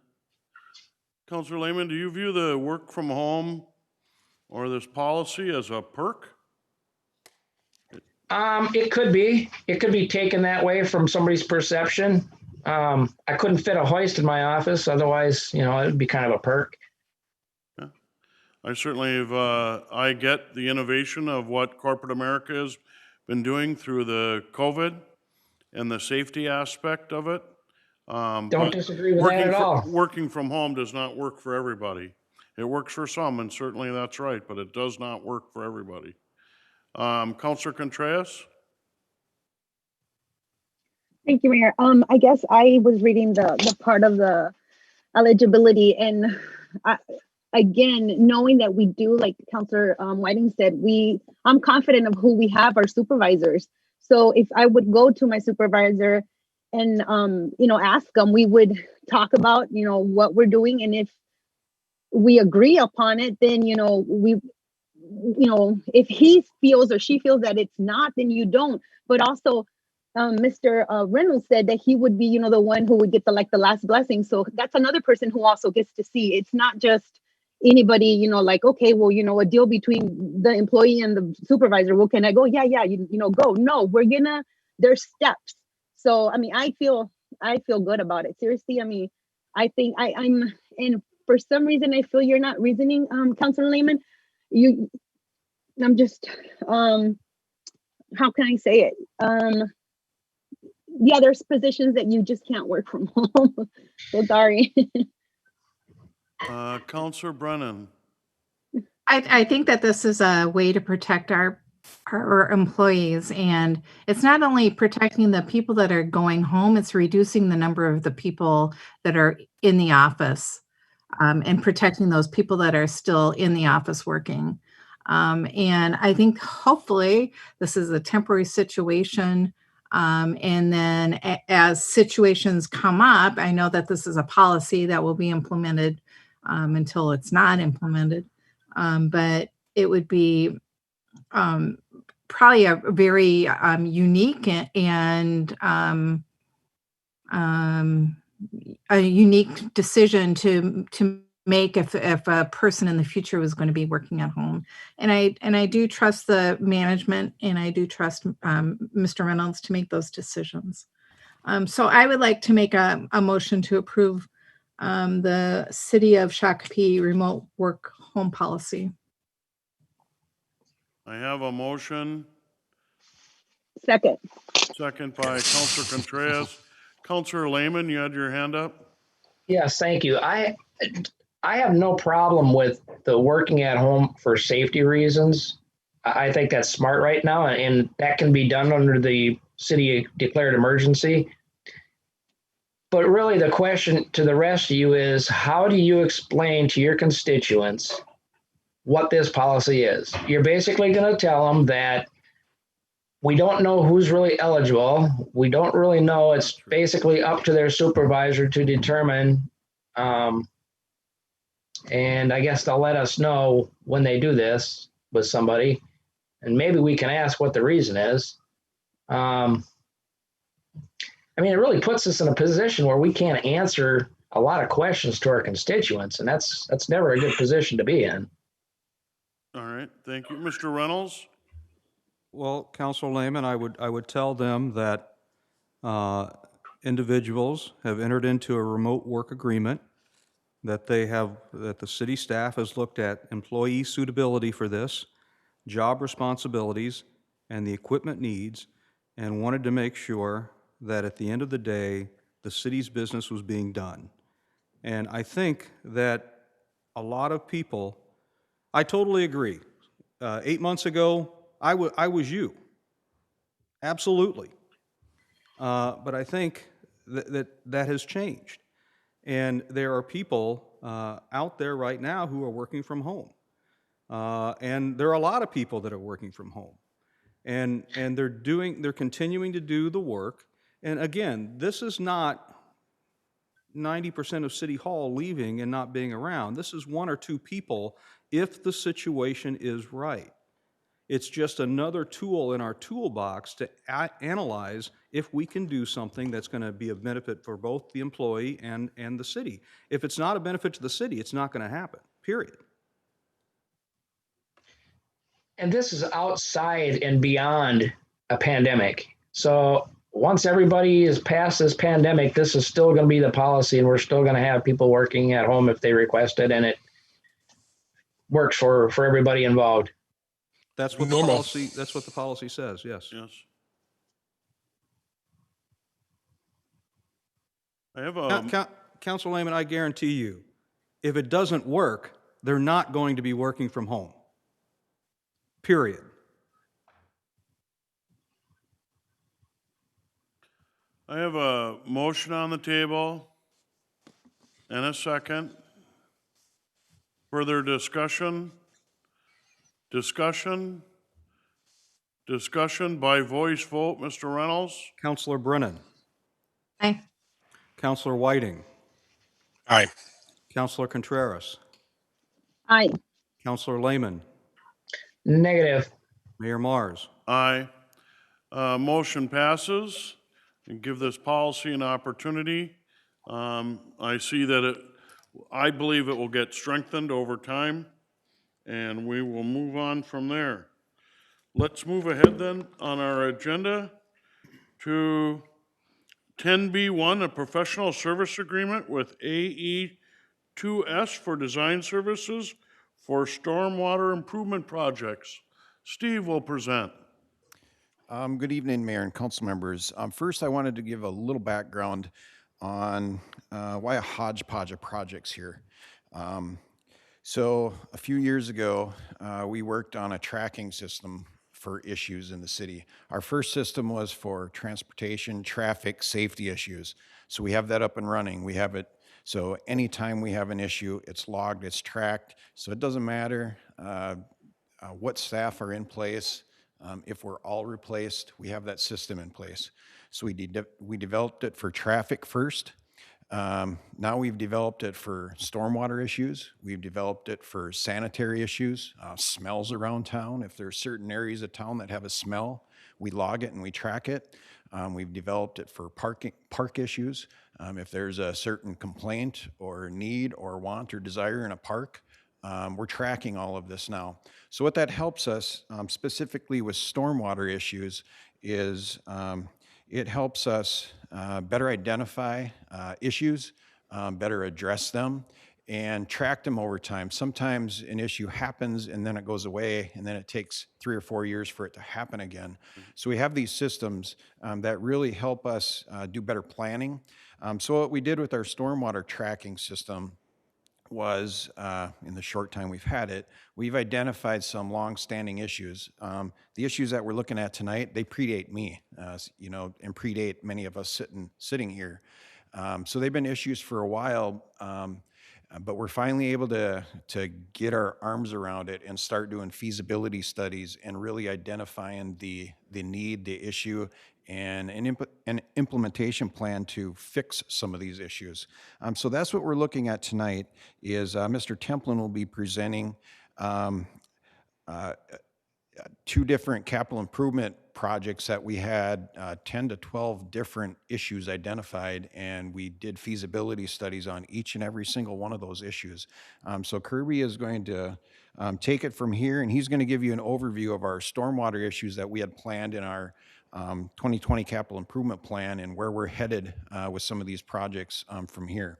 Counselor Lehman, do you view the work from home or this policy as a perk? It could be taken that way from somebody's perception. I couldn't fit a hoist in my office. Otherwise, you know, it would be kind of a perk. Yeah. I certainly have, I get the innovation of what corporate America has been doing through the COVID and the safety aspect of it. Don't disagree with that at all. Working from home does not work for everybody. It works for some, and certainly that's right, but it does not work for everybody. Counselor Contreras? Thank you, Mayor. I guess I was reading the part of the eligibility, and again, knowing that we do, like Councilor Whiting said, I'm confident of who we have, our supervisors. So if I would go to my supervisor and you know, ask them, we would talk about, you know, what we're doing, and if we agree upon it, then you know, if he feels or she feels that it's not, then you don't. But also, Mr. Reynolds said that he would be, you know, the one who would get the last blessing. So that's another person who also gets to see. It's not just anybody, you know, like, okay, well, you know, a deal between the employee and the supervisor. Well, can I go? Yeah, you know, go. No, there's steps. So, I mean, I feel good about it. Seriously, I mean, I think I'm, and for some reason, I feel you're not reasoning, Councilor Lehman. I'm just, how can I say it? Yeah, there's positions that you just can't work from home. So sorry. Counselor Brennan? I think that this is a way to protect our employees, and it's not only protecting the people that are going home, it's reducing the number of the people that are in the office, and protecting those people that are still in the office working. And I think hopefully this is a temporary situation. And then as situations come up, I know that this is a policy that will be implemented until it's not implemented. But it would be probably a very unique and a unique decision to make if a person in the future was going to be working at home. And I do trust the management, and I do trust Mr. Reynolds to make those decisions. So I would like to make a motion to approve the City of Shakopee remote work home policy. I have a motion, Second. second by Counselor Contreras. Counselor Lehman, you had your hand up? Yes, thank you. I have no problem with the working at home for safety reasons. I think that's smart right now, and that can be done under the city declared emergency. But really the question to the rest of you is, how do you explain to your constituents what this policy is? You're basically going to tell them that we don't know who's really eligible. We don't really know. It's basically up to their supervisor to determine. And I guess they'll let us know when they do this with somebody. And maybe we can ask what the reason is. I mean, it really puts us in a position where we can't answer a lot of questions to our constituents, and that's never a good position to be in. All right, thank you. Mr. Reynolds? Well, Councilor Lehman, I would tell them that individuals have entered into a remote work agreement, that the city staff has looked at employee suitability for this, job responsibilities, and the equipment needs, and wanted to make sure that at the end of the day, the city's business was being done. And I think that a lot of people, I totally agree. 8 months ago, I was you. Absolutely. But I think that has changed. And there are people out there right now who are working from home. And there are a lot of people that are working from home. And they're continuing to do the work. And again, this is not 90% of City Hall leaving and not being around. This is 1 or 2 people if the situation is right. It's just another tool in our toolbox to analyze if we can do something that's going to be a benefit for both the employee and the city. If it's not a benefit to the city, it's not going to happen, period. And this is outside and beyond a pandemic. So once everybody is past this pandemic, this is still going to be the policy, and we're still going to have people working at home if they request it, and it works for everybody involved. That's what Normal. That's what the policy says, yes. Yes. I have Councilor Lehman, I guarantee you, if it doesn't work, they're not going to be working from home. Period. I have a motion on the table and a second. Further discussion? Discussion by voice vote. Mr. Reynolds? Councilor Brennan. Aye. Councilor Whiting. Aye. Councilor Contreras. Aye. Councilor Lehman. Negative. Mayor Mars. Aye. Motion passes. And give this policy an opportunity. I see that I believe it will get strengthened over time, and we will move on from there. Let's move ahead then on our agenda to 10B1, a professional service agreement with AE2S for design services for stormwater improvement projects. Steve will present. Good evening, Mayor and council members. First, I wanted to give a little background on why a hodgepodge of projects here. So a few years ago, we worked on a tracking system for issues in the city. Our first system was for transportation, traffic, safety issues. So we have that up and running. We have it, so anytime we have an issue, it's logged, it's tracked. So it doesn't matter what staff are in place. If we're all replaced, we have that system in place. So we developed it for traffic first. Now we've developed it for stormwater issues. We've developed it for sanitary issues, smells around town. If there are certain areas of town that have a smell, we log it and we track it. We've developed it for park issues. If there's a certain complaint or need or want or desire in a park, we're tracking all of this now. So what that helps us, specifically with stormwater issues, is it helps us better identify issues, better address them, and track them over time. Sometimes an issue happens and then it goes away, and then it takes 3 or 4 years for it to happen again. So we have these systems that really help us do better planning. So what we did with our stormwater tracking system was, in the short time we've had it, we've identified some long-standing issues. The issues that we're looking at tonight, they predate me, and predate many of us sitting here. So they've been issues for a while, but we're finally able to get our arms around it and start doing feasibility studies and really identifying the need, the issue, and an implementation plan to fix some of these issues. So that's what we're looking at tonight. Is Mr. Templin will be presenting 2 different capital improvement projects that we had 10 to 12 different issues identified, and we did feasibility studies on each and every single one of those issues. So Kirby is going to take it from here, and he's going to give you an overview of our stormwater issues that we had planned in our 2020 capital improvement plan and where we're headed with some of these projects from here.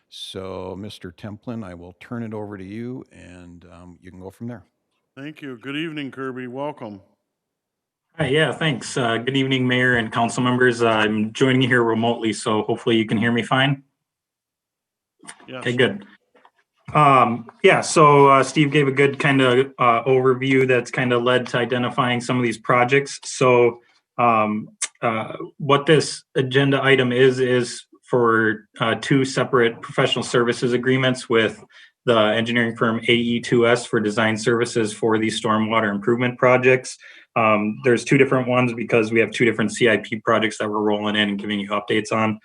So Mr. Templin, I will turn it over to you, and you can go from there. Thank you. Good evening, Kirby. Welcome. Hi, yeah, thanks. Good evening, Mayor and council members. I'm joining you here remotely, so hopefully you can hear me fine. Yes. Okay, good. Yeah, so Steve gave a good kind of overview that's kind of led to identifying some of these projects. So what this agenda item is for 2 separate professional services agreements with the engineering firm AE2S for design services for these stormwater improvement projects. There's 2 different ones because we have 2 different CIP projects that we're rolling in and giving you updates on.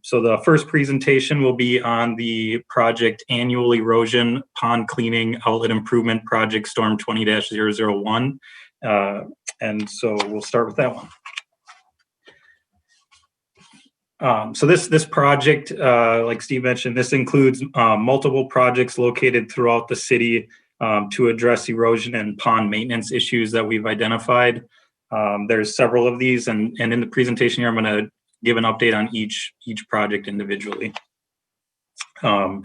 So the first presentation will be on the project Annual Erosion Pond Cleaning Outlet Improvement Project Storm 20-001. And so we'll start with that one. So this project, like Steve mentioned, this includes multiple projects located throughout the city to address erosion and pond maintenance issues that we've identified. There's several of these, and in the presentation here, I'm going to give an update on each project individually.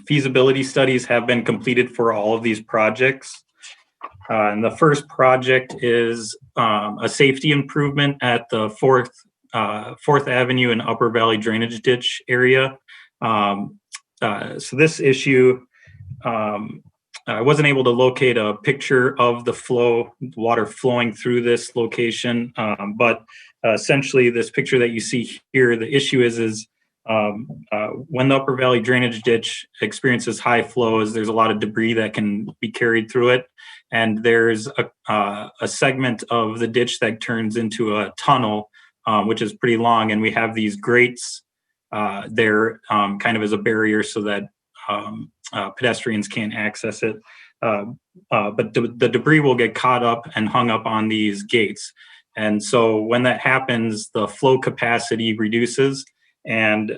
Feasibility studies have been completed for all of these projects. And the first project is a safety improvement at the 4th Avenue and Upper Valley Drainage Ditch area. So this issue, I wasn't able to locate a picture of the water flowing through this location, but essentially this picture that you see here, the issue is when the Upper Valley Drainage Ditch experiences high flows, there's a lot of debris that can be carried through it. And there's a segment of the ditch that turns into a tunnel, which is pretty long. And we have these grates there kind of as a barrier so that pedestrians can't access it. But the debris will get caught up and hung up on these gates. And so when that happens, the flow capacity reduces, and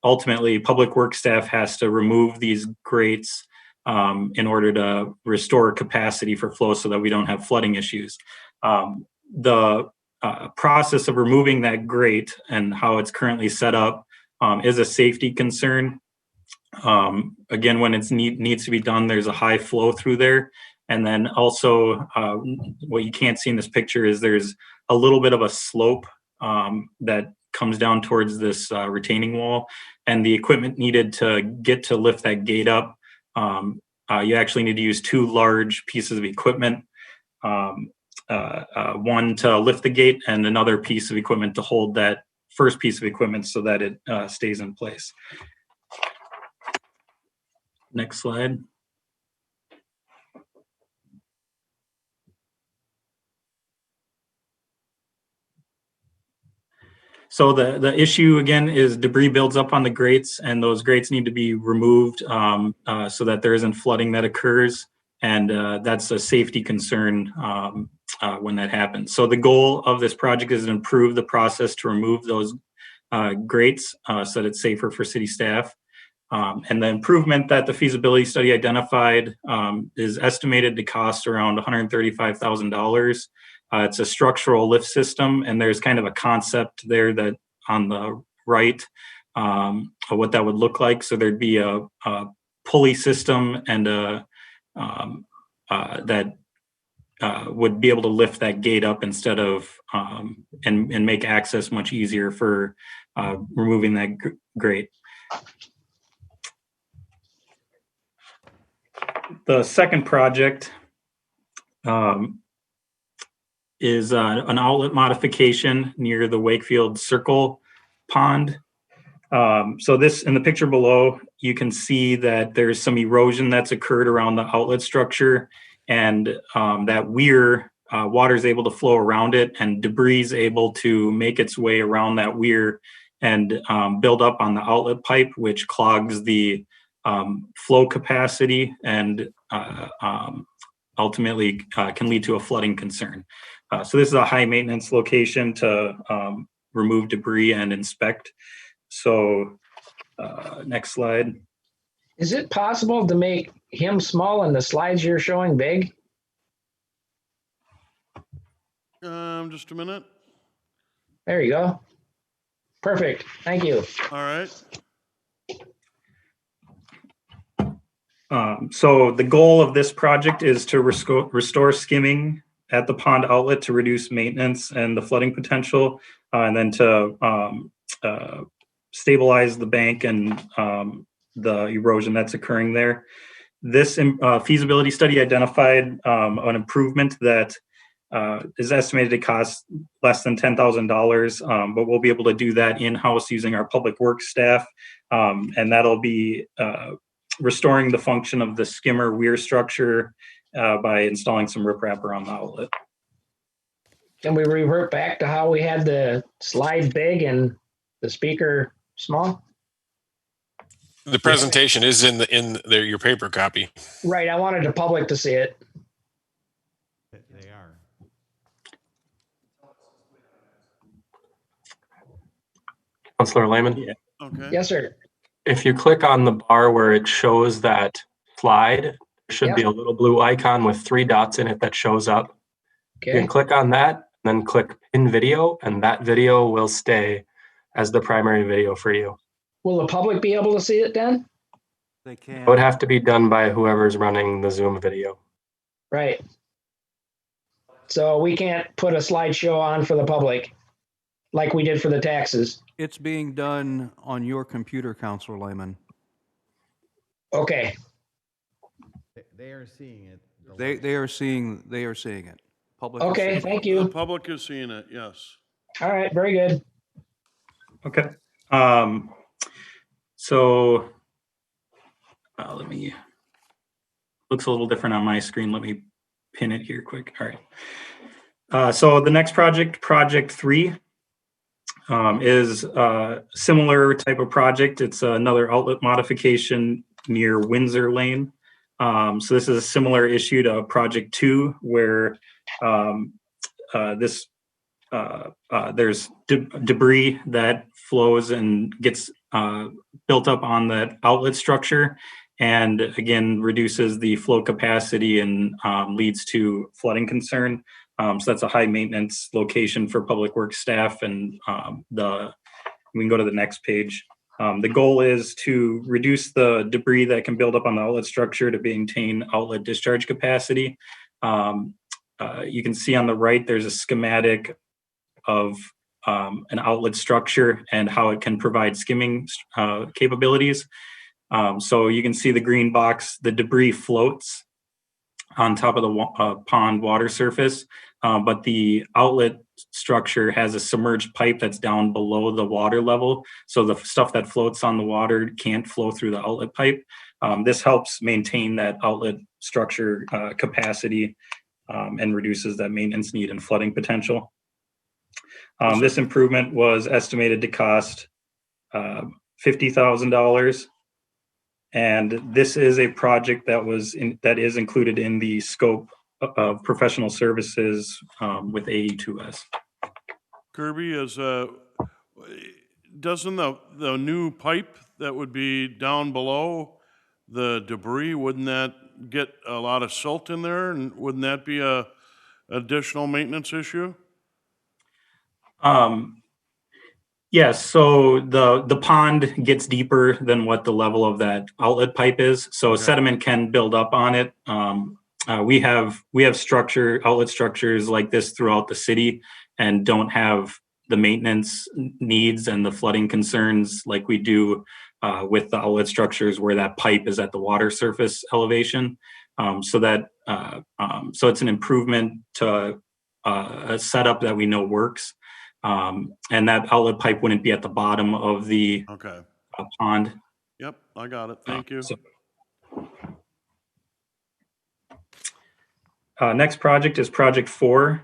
ultimately public works staff has to remove these grates in order to restore capacity for flow so that we don't have flooding issues. The process of removing that grate and how it's currently set up is a safety concern. Again, when it needs to be done, there's a high flow through there. And then also what you can't see in this picture is there's a little bit of a slope that comes down towards this retaining wall, and the equipment needed to lift that gate up. You actually need to use 2 large pieces of equipment, one to lift the gate and another piece of equipment to hold that first piece of equipment so that it stays in place. Next slide. So the issue again is debris builds up on the grates, and those grates need to be removed so that there isn't flooding that occurs, and that's a safety concern when that happens. So the goal of this project is to improve the process to remove those grates so that it's safer for city staff. And the improvement that the feasibility study identified is estimated to cost around $135,000. It's a structural lift system, and there's kind of a concept there that on the right of what that would look like. So there'd be a pulley system and that would be able to lift that gate up instead of and make access much easier for removing that grate. The second project is an outlet modification near the Wakefield Circle Pond. So this, in the picture below, you can see that there's some erosion that's occurred around the outlet structure, and that weir, water is able to flow around it, and debris is able to make its way around that weir and build up on the outlet pipe, which clogs the flow capacity and ultimately can lead to a flooding concern. So this is a high maintenance location to remove debris and inspect. So next slide. Is it possible to make him small and the slides you're showing big? Just a minute. There you go. Perfect. Thank you. All right. So the goal of this project is to restore skimming at the pond outlet to reduce maintenance and the flooding potential, and then to stabilize the bank and the erosion that's occurring there. This feasibility study identified an improvement that is estimated to cost less than $10,000, but we'll be able to do that in-house using our public works staff, and that'll be restoring the function of the skimmer weir structure by installing some riprap around the outlet. Can we revert back to how we had the slide big and the speaker small? The presentation is in your paper copy. Right. I wanted the public to see it. They are. Councilor Lehman? Yeah. Okay. Yes, sir. If you click on the bar where it shows that slide, there should be a little blue icon with 3 dots in it that shows up. You Okay. can click on that, then click pin video, and that video will stay as the primary video for you. Will the public be able to see it then? They can. It would have to be done by whoever's running the Zoom video. Right. So we can't put a slideshow on for the public like we did for the taxes. It's being done on your computer, Councilor Lehman. Okay. They are seeing it. They are seeing it. Public. Okay. Thank you. The public is seeing it, yes. All right. Very good. Okay. So let me, looks a little different on my screen. Let me pin it here quick. All right. So the next project, project 3, is a similar type of project. It's another outlet modification near Windsor Lane. So this is a similar issue to project 2, where there's debris that flows and gets built up on that outlet structure, and again reduces the flow capacity and leads to flooding concern. So that's a high maintenance location for public works staff, and we can go to the next page. The goal is to reduce the debris that can build up on the outlet structure to maintain outlet discharge capacity. You can see on the right, there's a schematic of an outlet structure and how it can provide skimming capabilities. So you can see the green box, the debris floats on top of the pond water surface, but the outlet structure has a submerged pipe that's down below the water level. So the stuff that floats on the water can't flow through the outlet pipe. This helps maintain that outlet structure capacity and reduces that maintenance need and flooding potential. This improvement was estimated to cost $50,000. And this is a project that is included in the scope of professional services with AE2S. Kirby, doesn't the new pipe that would be down below the debris, wouldn't that get a lot of silt in there? And wouldn't that be a additional maintenance issue? Yes, so the pond gets deeper than what the level of that outlet pipe is, so Okay. sediment can build up on it. We have outlet structures like this throughout the city, and don't have the maintenance needs and the flooding concerns like we do with the outlet structures where that pipe is at the water surface elevation. So it's an improvement to a setup that we know works. And that outlet pipe wouldn't be at the bottom of the Okay. pond. Yep, I got it. Thank you. Next project is project 4.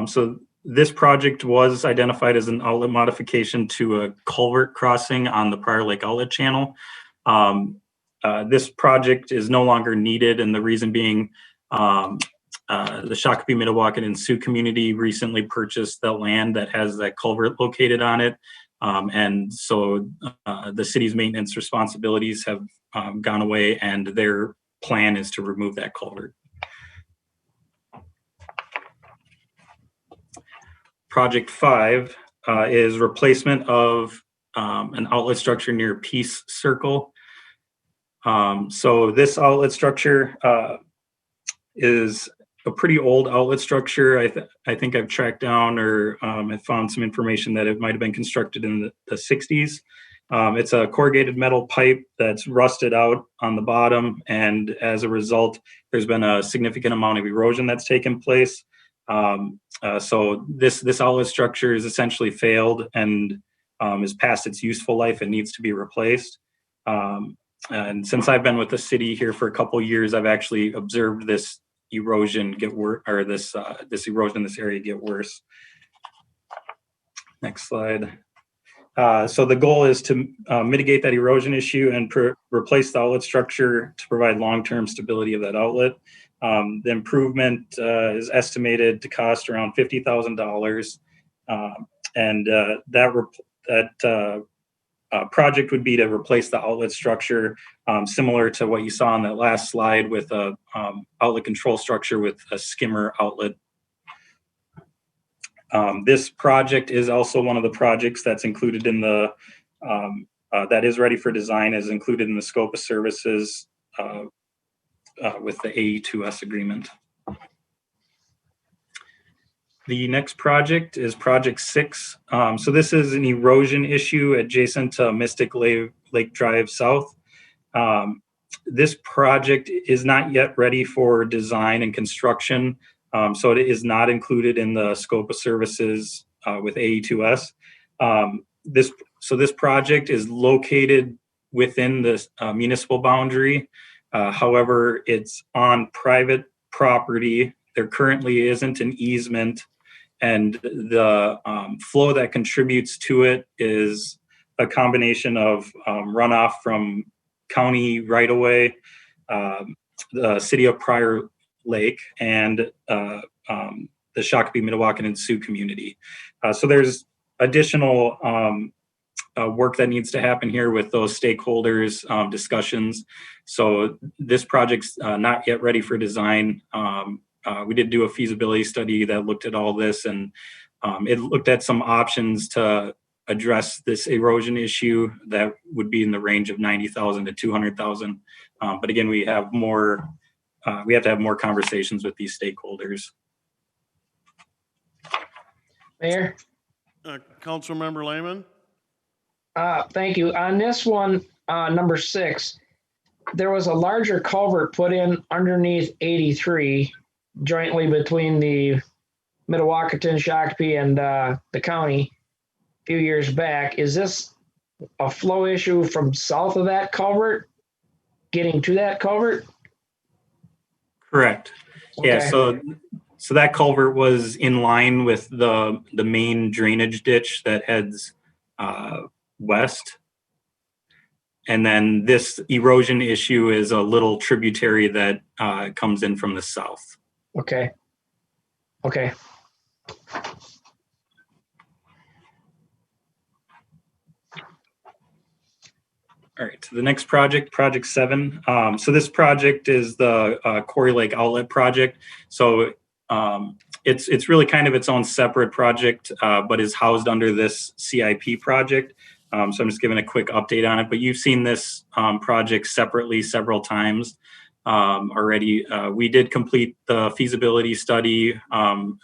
So this project was identified as an outlet modification to a culvert crossing on the Prior Lake Outlet Channel. This project is no longer needed, and the reason being the Shakopee, Mdewakanton, and Sioux community recently purchased the land that has that culvert located on it. And so the city's maintenance responsibilities have gone away, and their plan is to remove that culvert. Project 5 is replacement of an outlet structure near Peace Circle. So this outlet structure is a pretty old outlet structure. I think I've tracked down or I found some information that it might have been constructed in the 60s. It's a corrugated metal pipe that's rusted out on the bottom, and as a result, there's been a significant amount of erosion that's taken place. So this outlet structure is essentially failed and is past its useful life and needs to be replaced. And since I've been with the city here for a couple of years, I've actually observed this erosion get worse, or this erosion in this area get worse. Next slide. So the goal is to mitigate that erosion issue and replace the outlet structure to provide long-term stability of that outlet. The improvement is estimated to cost around $50,000, and that project would be to replace the outlet structure, similar to what you saw on that last slide with a outlet control structure with a skimmer outlet. This project is also one of the projects that's included in the that is ready for design, is included in the scope of services with the AE2S agreement. The next project is project 6. So this is an erosion issue adjacent to Mystic Lake Drive South. This project is not yet ready for design and construction, so it is not included in the scope of services with AE2S. This project is located within the municipal boundary. However, it's on private property. There currently isn't an easement, and the flow that contributes to it is a combination of runoff from county right-of-way, the city of Prior Lake, and the Shakopee, Mdewakanton, and Sioux community. So there's additional work that needs to happen here with those stakeholders, discussions. So this project's not yet ready for design. We did do a feasibility study that looked at all this, and it looked at some options to address this erosion issue that would be in the range of $90,000 to $200,000. But again, we have to have more conversations with these stakeholders. Mayor? Councilmember Lehman? Thank you. On this one, number 6, there was a larger culvert put in underneath 83, jointly between the Mdewakanton, Shakopee, and the county a few years back. Is this a flow issue from south of that culvert, getting to that culvert? Correct. Okay. Yeah, so that culvert was in line with the main drainage ditch that heads west. And then this erosion issue is a little tributary that comes in from the south. Okay. Okay. All right, so the next project, Project 7. So this project is the Quarry Lake Outlet Project. So it's really kind of its own separate project, but is housed under this CIP project. So I'm just giving a quick update on it. But you've seen this project separately several times already. We did complete the feasibility study. We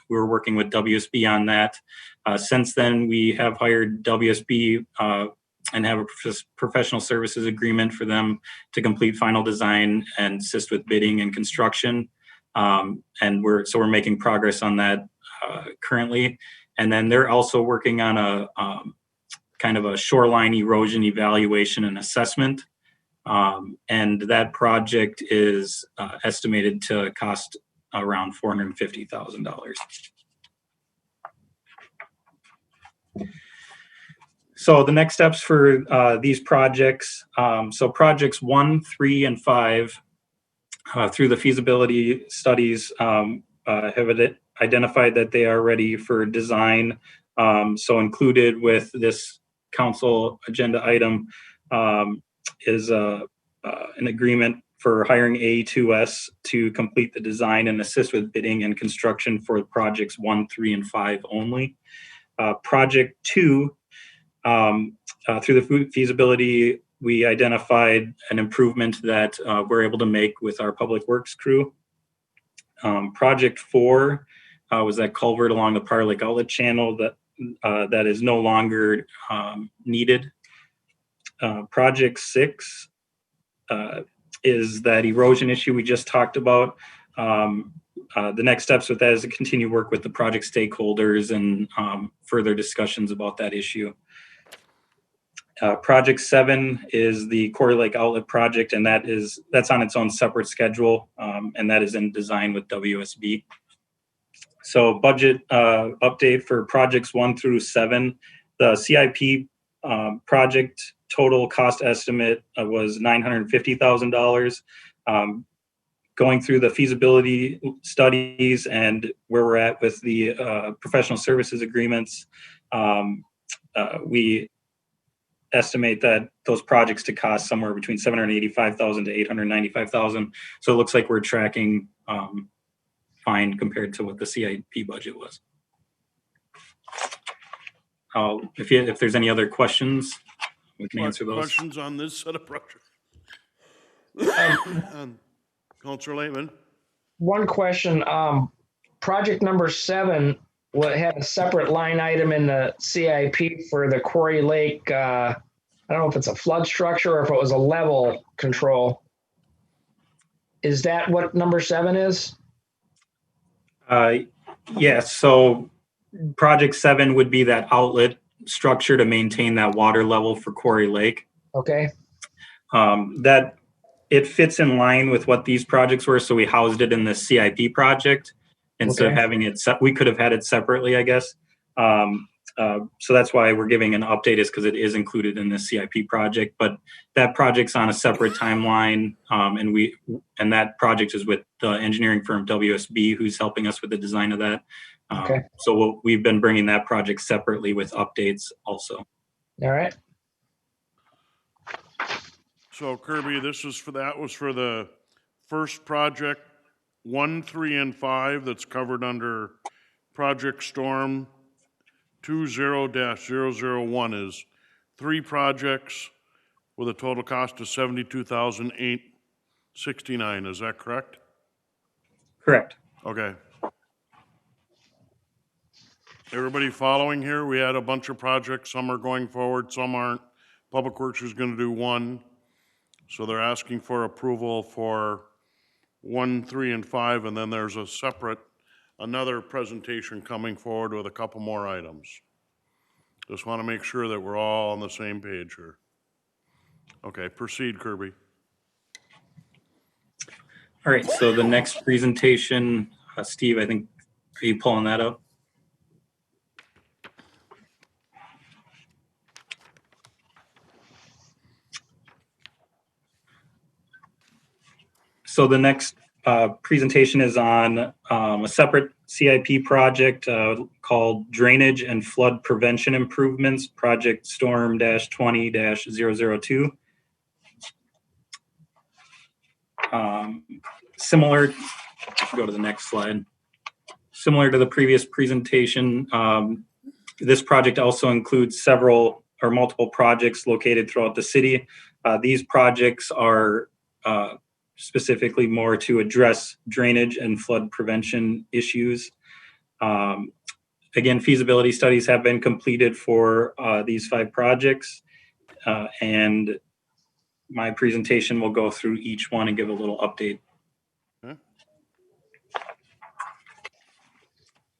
were working with WSB on that. Since then, we have hired WSB and have a professional services agreement for them to complete final design and assist with bidding and construction. And we're making progress on that currently. And then they're also working on a kind of a shoreline erosion evaluation and assessment. And that project is estimated to cost around $450,000. So the next steps for these projects, so projects 1, 3, and 5, through the feasibility studies, have identified that they are ready for design. So included with this council agenda item is an agreement for hiring AE2S to complete the design and assist with bidding and construction for projects 1, 3, and 5 only. Project 2, through the feasibility, we identified an improvement that we're able to make with our public works crew. Project 4 was that culvert along the Prior Lake Outlet Channel that is no longer needed. Project 6 is that erosion issue we just talked about. The next steps with that is to continue work with the project stakeholders and further discussions about that issue. Project 7 is the Quarry Lake Outlet Project, and that's on its own separate schedule, and that is in design with WSB. So budget update for projects 1 through 7. The CIP project total cost estimate was $950,000. Going through the feasibility studies and where we're at with the professional services agreements, we estimate that those projects to cost somewhere between $785,000 to $895,000. So it looks like we're tracking fine compared to what the CIP budget was. If there's any other questions, we can answer those. Questions on this set of projects? Councilor Laitman. One question, project number 7 had a separate line item in the CIP for the Quarry Lake. I don't know if it's a flood structure or if it was a level control. Is that what number 7 is? Yes. So project 7 would be that outlet structure to maintain that water level for Quarry Lake. Okay. That it fits in line with what these projects were. So we housed it in the CIP project instead of having it. We could have had it separately, I guess. So that's why we're giving an update, is because it is included in the CIP project. But that project's on a separate timeline, and that project is with the engineering firm WSB, who's helping us with the design of that. So we've been bringing that project separately with updates also. All right. So Kirby, was for the first project 1, 3, and 5 that's covered under Project Storm 20-001 is 3 projects with a total cost of $72,869. Is that correct? Correct. Okay. Everybody following here? We had a bunch of projects. Some are going forward, some aren't. Public Works is going to do 1. So they're asking for approval for 1, 3, and 5, and then there's another presentation coming forward with a couple more items. Just want to make sure that we're all on the same page here. Okay, proceed, Kirby. All right, so the next presentation, Steve, I think, are you pulling that up? So the next presentation is on a separate CIP project called Drainage and Flood Prevention Improvements, Project Storm-20-002. Similar, go to the next slide. Similar to the previous presentation, this project also includes several or multiple projects located throughout the city. These projects are specifically more to address drainage and flood prevention issues. Again, feasibility studies have been completed for these 5 projects, and my presentation will go through each one and give a little update. Okay.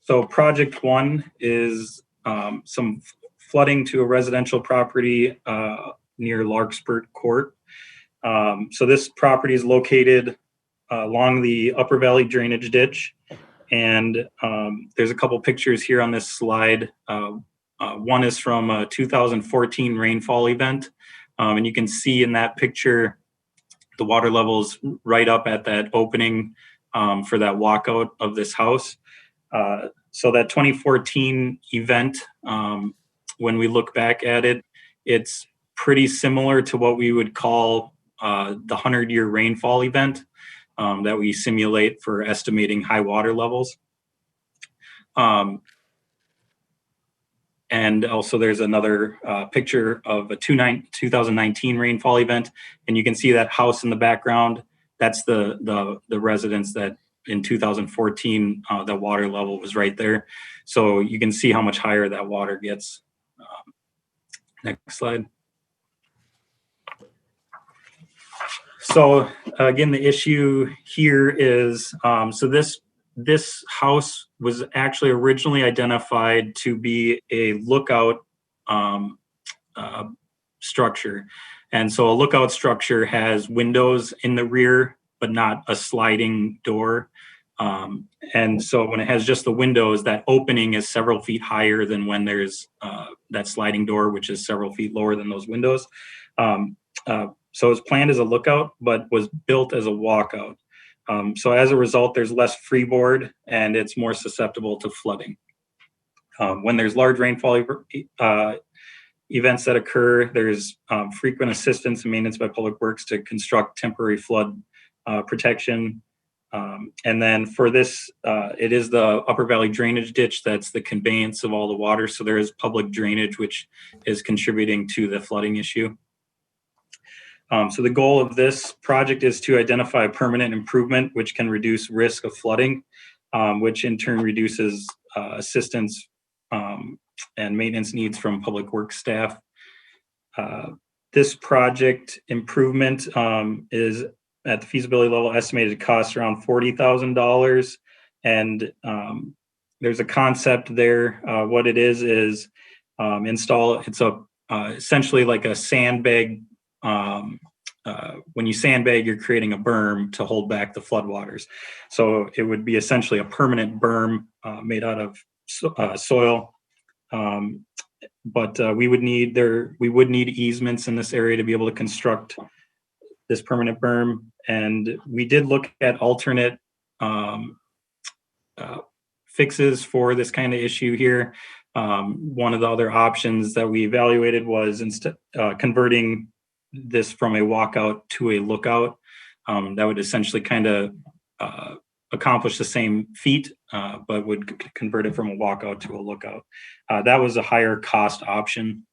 So project 1 is some flooding to a residential property near Larkspur Court. So this property is located along the Upper Valley drainage ditch. And there's a couple pictures here on this slide. One is from a 2014 rainfall event. And you can see in that picture, the water levels right up at that opening for that walkout of this house. So that 2014 event, when we look back at it, it's pretty similar to what we would call the 100-year rainfall event that we simulate for estimating high water levels. And also there's another picture of a 2019 rainfall event. And you can see that house in the background. That's the residence that in 2014, the water level was right there. So you can see how much higher that water gets. Next slide. So again, the issue here is, so this house was actually originally identified to be a lookout structure. And so a lookout structure has windows in the rear, but not a sliding door. And so when it has just the windows, that opening is several feet higher than when there's that sliding door, which is several feet lower than those windows. So it was planned as a lookout, but was built as a walkout. So as a result, there's less freeboard and it's more susceptible to flooding. When there's large rainfall events that occur, there's frequent assistance and maintenance by Public Works to construct temporary flood protection. And then for this, it is the Upper Valley drainage ditch that's the conveyance of all the water. So there is public drainage, which is contributing to the flooding issue. So the goal of this project is to identify permanent improvement, which can reduce risk of flooding, which in turn reduces assistance and maintenance needs from Public Works staff. This project improvement is at the feasibility level estimated to cost around $40,000. And there's a concept there. What it is it's essentially like a sandbag. When you sandbag, you're creating a berm to hold back the floodwaters. So it would be essentially a permanent berm made out of soil. But we would need easements in this area to be able to construct this permanent berm. And we did look at alternate fixes for this kind of issue here. One of the other options that we evaluated was instead converting this from a walkout to a lookout. That would essentially kind of accomplish the same feat, but would convert it from a walkout to a lookout. That was a higher cost option.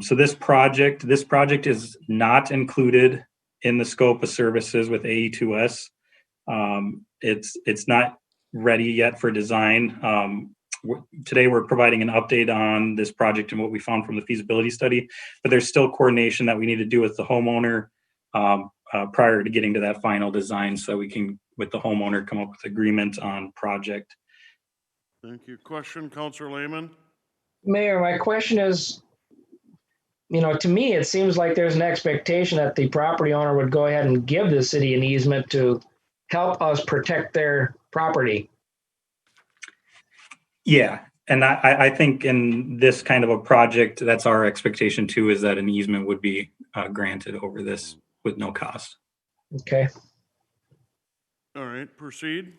So this project is not included in the scope of services with AE2S. It's not ready yet for design. Today we're providing an update on this project and what we found from the feasibility study, but there's still coordination that we need to do with the homeowner prior to getting to that final design so we can, with the homeowner, come up with agreement on project. Thank you. Question, Councilor Lehman? Mayor, my question is, to me, it seems like there's an expectation that the property owner would go ahead and give the city an easement to help us protect their property. Yeah, and I think in this kind of a project, that's our expectation too, is that an easement would be granted over this with no cost. Okay. All right, proceed.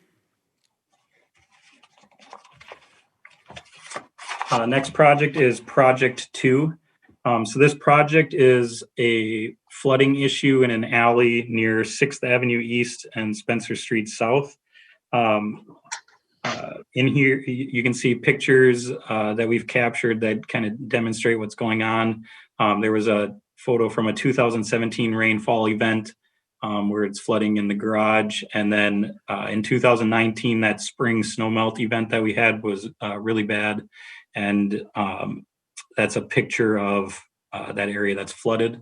Next project is Project 2. So this project is a flooding issue in an alley near 6th Avenue East and Spencer Street South. In here, you can see pictures that we've captured that kind of demonstrate what's going on. There was a photo from a 2017 rainfall event where it's flooding in the garage. And then in 2019, that spring snowmelt event that we had was really bad. And that's a picture of that area that's flooded.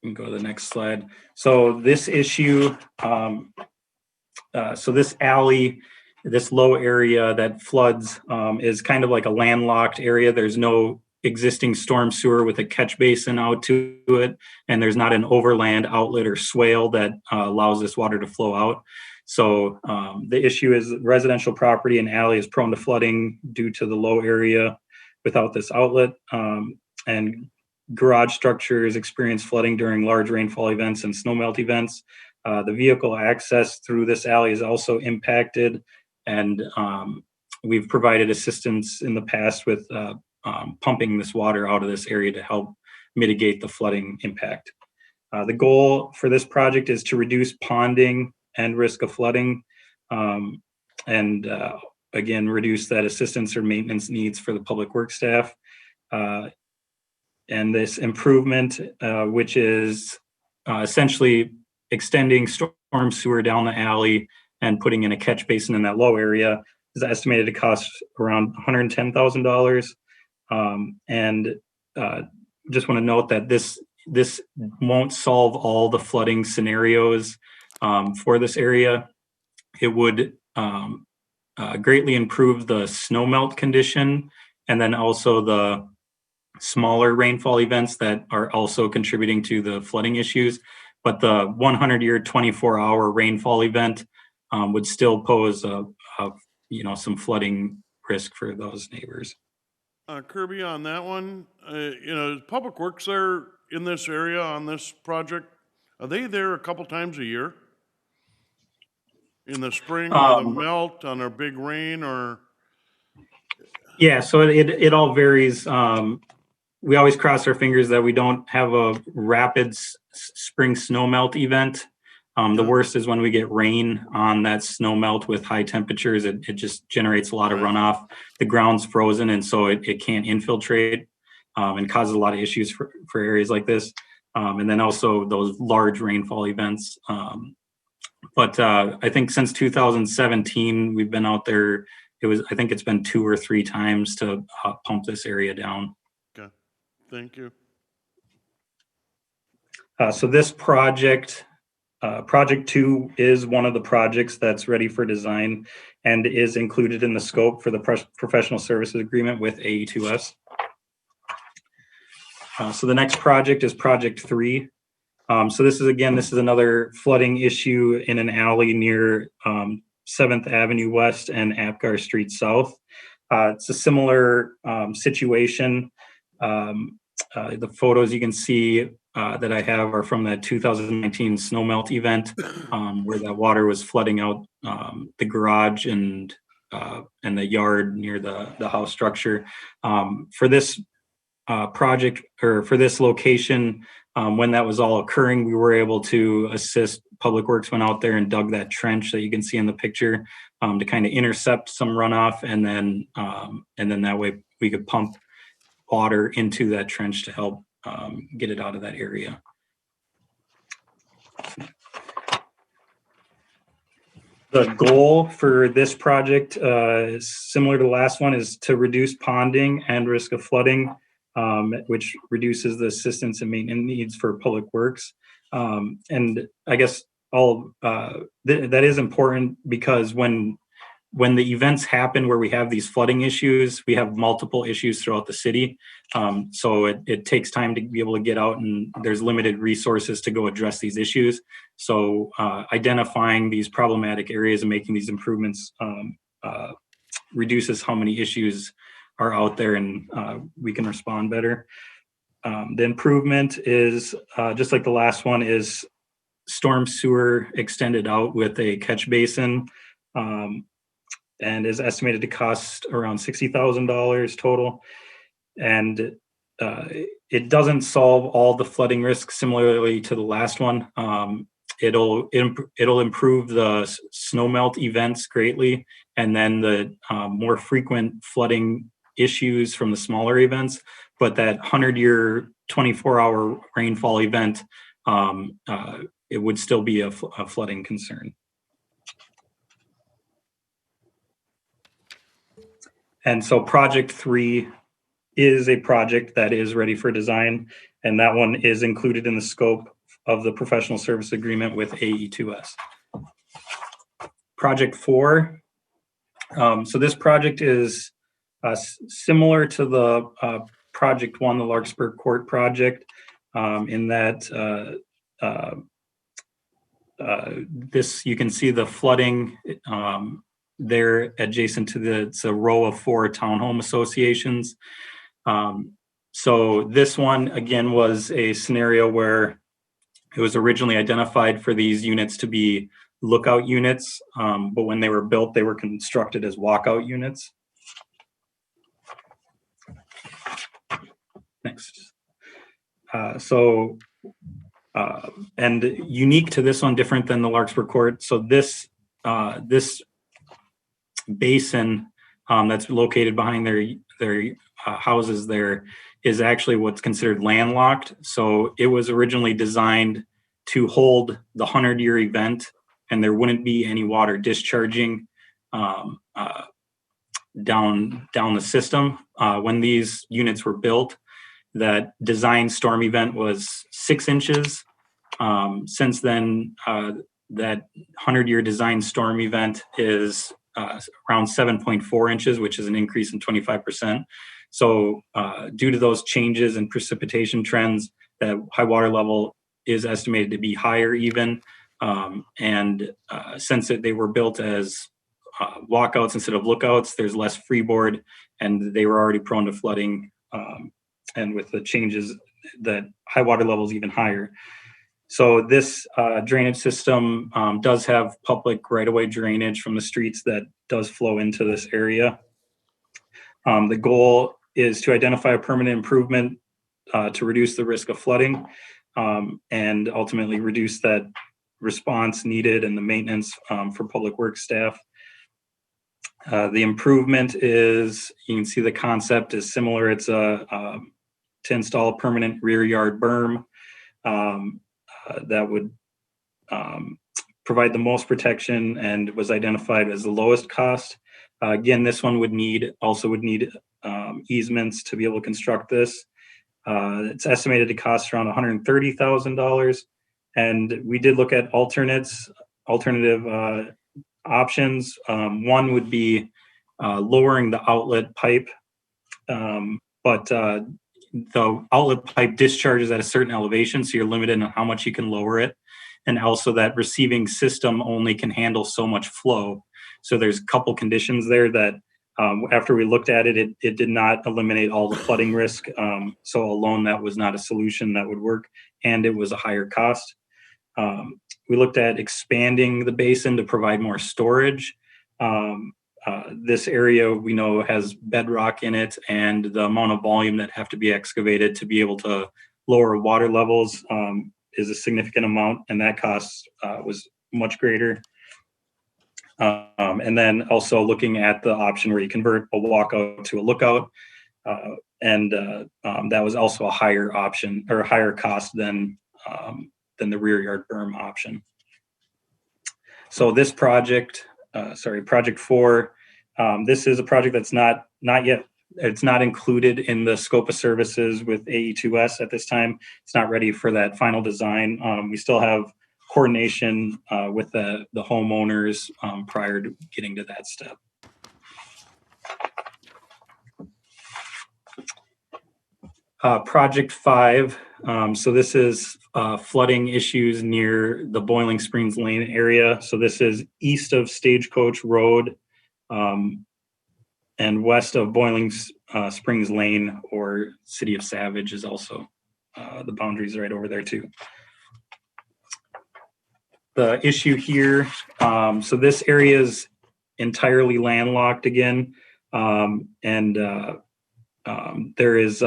You can go to the next slide. So this issue, so this alley, this low area that floods is kind of like a landlocked area. There's no existing storm sewer with a catch basin out to it, and there's not an overland outlet or swale that allows this water to flow out. So the issue is residential property and alley is prone to flooding due to the low area without this outlet. And garage structures experience flooding during large rainfall events and snowmelt events. The vehicle access through this alley is also impacted, and we've provided assistance in the past with pumping this water out of this area to help mitigate the flooding impact. The goal for this project is to reduce ponding and risk of flooding, and again, reduce that assistance or maintenance needs for the public works staff. And this improvement, which is essentially extending storm sewer down the alley and putting in a catch basin in that low area, is estimated to cost around $110,000. And just want to note that this won't solve all the flooding scenarios for this area. It would greatly improve the snowmelt condition, and then also the smaller rainfall events that are also contributing to the flooding issues. But the 100-year, 24-hour rainfall event would still pose some flooding risk for those neighbors. Kirby, on that one, Public Works there in this area on this project, are they there a couple times a year? In the spring or the melt on a big rain or? Yeah, so it all varies. We always cross our fingers that we don't have a rapid spring snowmelt event. The worst is when we get rain on that snowmelt with high temperatures. It just generates a lot of runoff. The ground's frozen, and so it can't infiltrate and causes a lot of issues for areas like this. And then also those large rainfall events. But I think since 2017, we've been out there. I think it's been 2 or 3 times to pump this area down. Okay, thank you. So this project, Project 2 is one of the projects that's ready for design and is included in the scope for the professional services agreement with AE2S. So the next project is Project 3. So this is another flooding issue in an alley near 7th Avenue West and Apgar Street South. It's a similar situation. The photos you can see that I have are from that 2019 snowmelt event where that water was flooding out the garage and the yard near the house structure. For this project, or for this location, when that was all occurring, we were able to assist. Public Works went out there and dug that trench that you can see in the picture to kind of intercept some runoff, and then that way we could pump water into that trench to help get it out of that area. The goal for this project is similar to the last one, is to reduce ponding and risk of flooding, which reduces the assistance and maintenance needs for Public Works. And I guess that is important because when the events happen where we have these flooding issues, we have multiple issues throughout the city. So it takes time to be able to get out, and there's limited resources to go address these issues. So identifying these problematic areas and making these improvements reduces how many issues are out there, and we can respond better. The improvement is, just like the last one, is storm sewer extended out with a catch basin, and is estimated to cost around $60,000 total. And it doesn't solve all the flooding risks similarly to the last one. It'll improve the snowmelt events greatly, and then the more frequent flooding issues from the smaller events. But that 100-year, 24-hour rainfall event, it would still be a flooding concern. And so project 3 is a project that is ready for design, and that one is included in the scope of the professional service agreement with AE2S. Project 4. So this project is similar to the project 1, the Larkspur Court project, in that this, you can see the flooding there adjacent to it's a row of 4 townhome associations. So this one, again, was a scenario where it was originally identified for these units to be lookout units, but when they were built, they were constructed as walkout units. Next. And unique to this one, different than the Larkspur Court. So this basin that's located behind their houses there is actually what's considered landlocked. So it was originally designed to hold the 100-year event, and there wouldn't be any water discharging down the system. When these units were built, that design storm event was 6 inches. Since then, that 100-year design storm event is around 7.4 inches, which is an increase in 25%. So due to those changes in precipitation trends, the high water level is estimated to be higher even. And since they were built as walkouts instead of lookouts, there's less freeboard, and they were already prone to flooding. And with the changes, that high water level is even higher. So this drainage system does have public right-of-way drainage from the streets that does flow into this area. The goal is to identify a permanent improvement to reduce the risk of flooding, and ultimately reduce that response needed and the maintenance for public works staff. The improvement is, you can see the concept is similar. It's to install a permanent rear yard berm that would provide the most protection and was identified as the lowest cost. Again, this one would need easements to be able to construct this. It's estimated to cost around $130,000. And we did look at alternative options. One would be lowering the outlet pipe, but the outlet pipe discharges at a certain elevation, so you're limited on how much you can lower it. And also that receiving system only can handle so much flow. So there's a couple conditions there that after we looked at it, it did not eliminate all the flooding risk. So alone, that was not a solution that would work, and it was a higher cost. We looked at expanding the basin to provide more storage. This area we know has bedrock in it, and the amount of volume that have to be excavated to be able to lower water levels is a significant amount, and that cost was much greater. And then also looking at the option where you convert a walkout to a lookout, and that was also a higher option or a higher cost than the rear yard berm option. So this project, project 4, this is a project that's not yet, it's not included in the scope of services with AE2S at this time. It's not ready for that final design. We still have coordination with the homeowners prior to getting to that step. Project 5, so this is flooding issues near the Boiling Springs Lane area. So this is east of Stagecoach Road and west of Boiling Springs Lane, or City of Savage is also the boundaries right over there too. the issue here, so this area is entirely landlocked again. And there is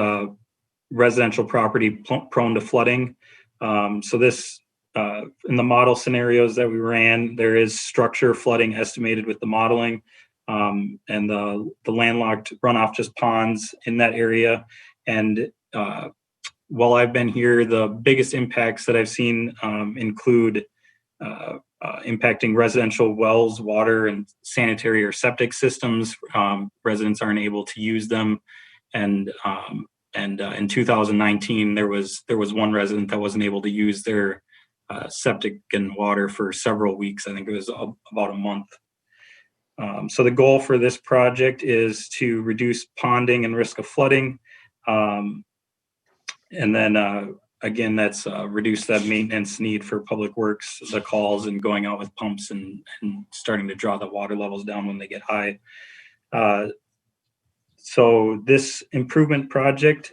residential property prone to flooding. So this, in the model scenarios that we ran, there is structure flooding estimated with the modeling. And the landlocked runoff just ponds in that area. And while I've been here, the biggest impacts that I've seen include impacting residential wells, water, and sanitary or septic systems. Residents aren't able to use them, and in 2019 there was one resident that wasn't able to use their septic and water for several weeks. I think it was about a month. So the goal for this project is to reduce ponding and risk of flooding, and then again, that's reduce that maintenance need for public works, the calls and going out with pumps and starting to draw the water levels down when they get high. So this improvement project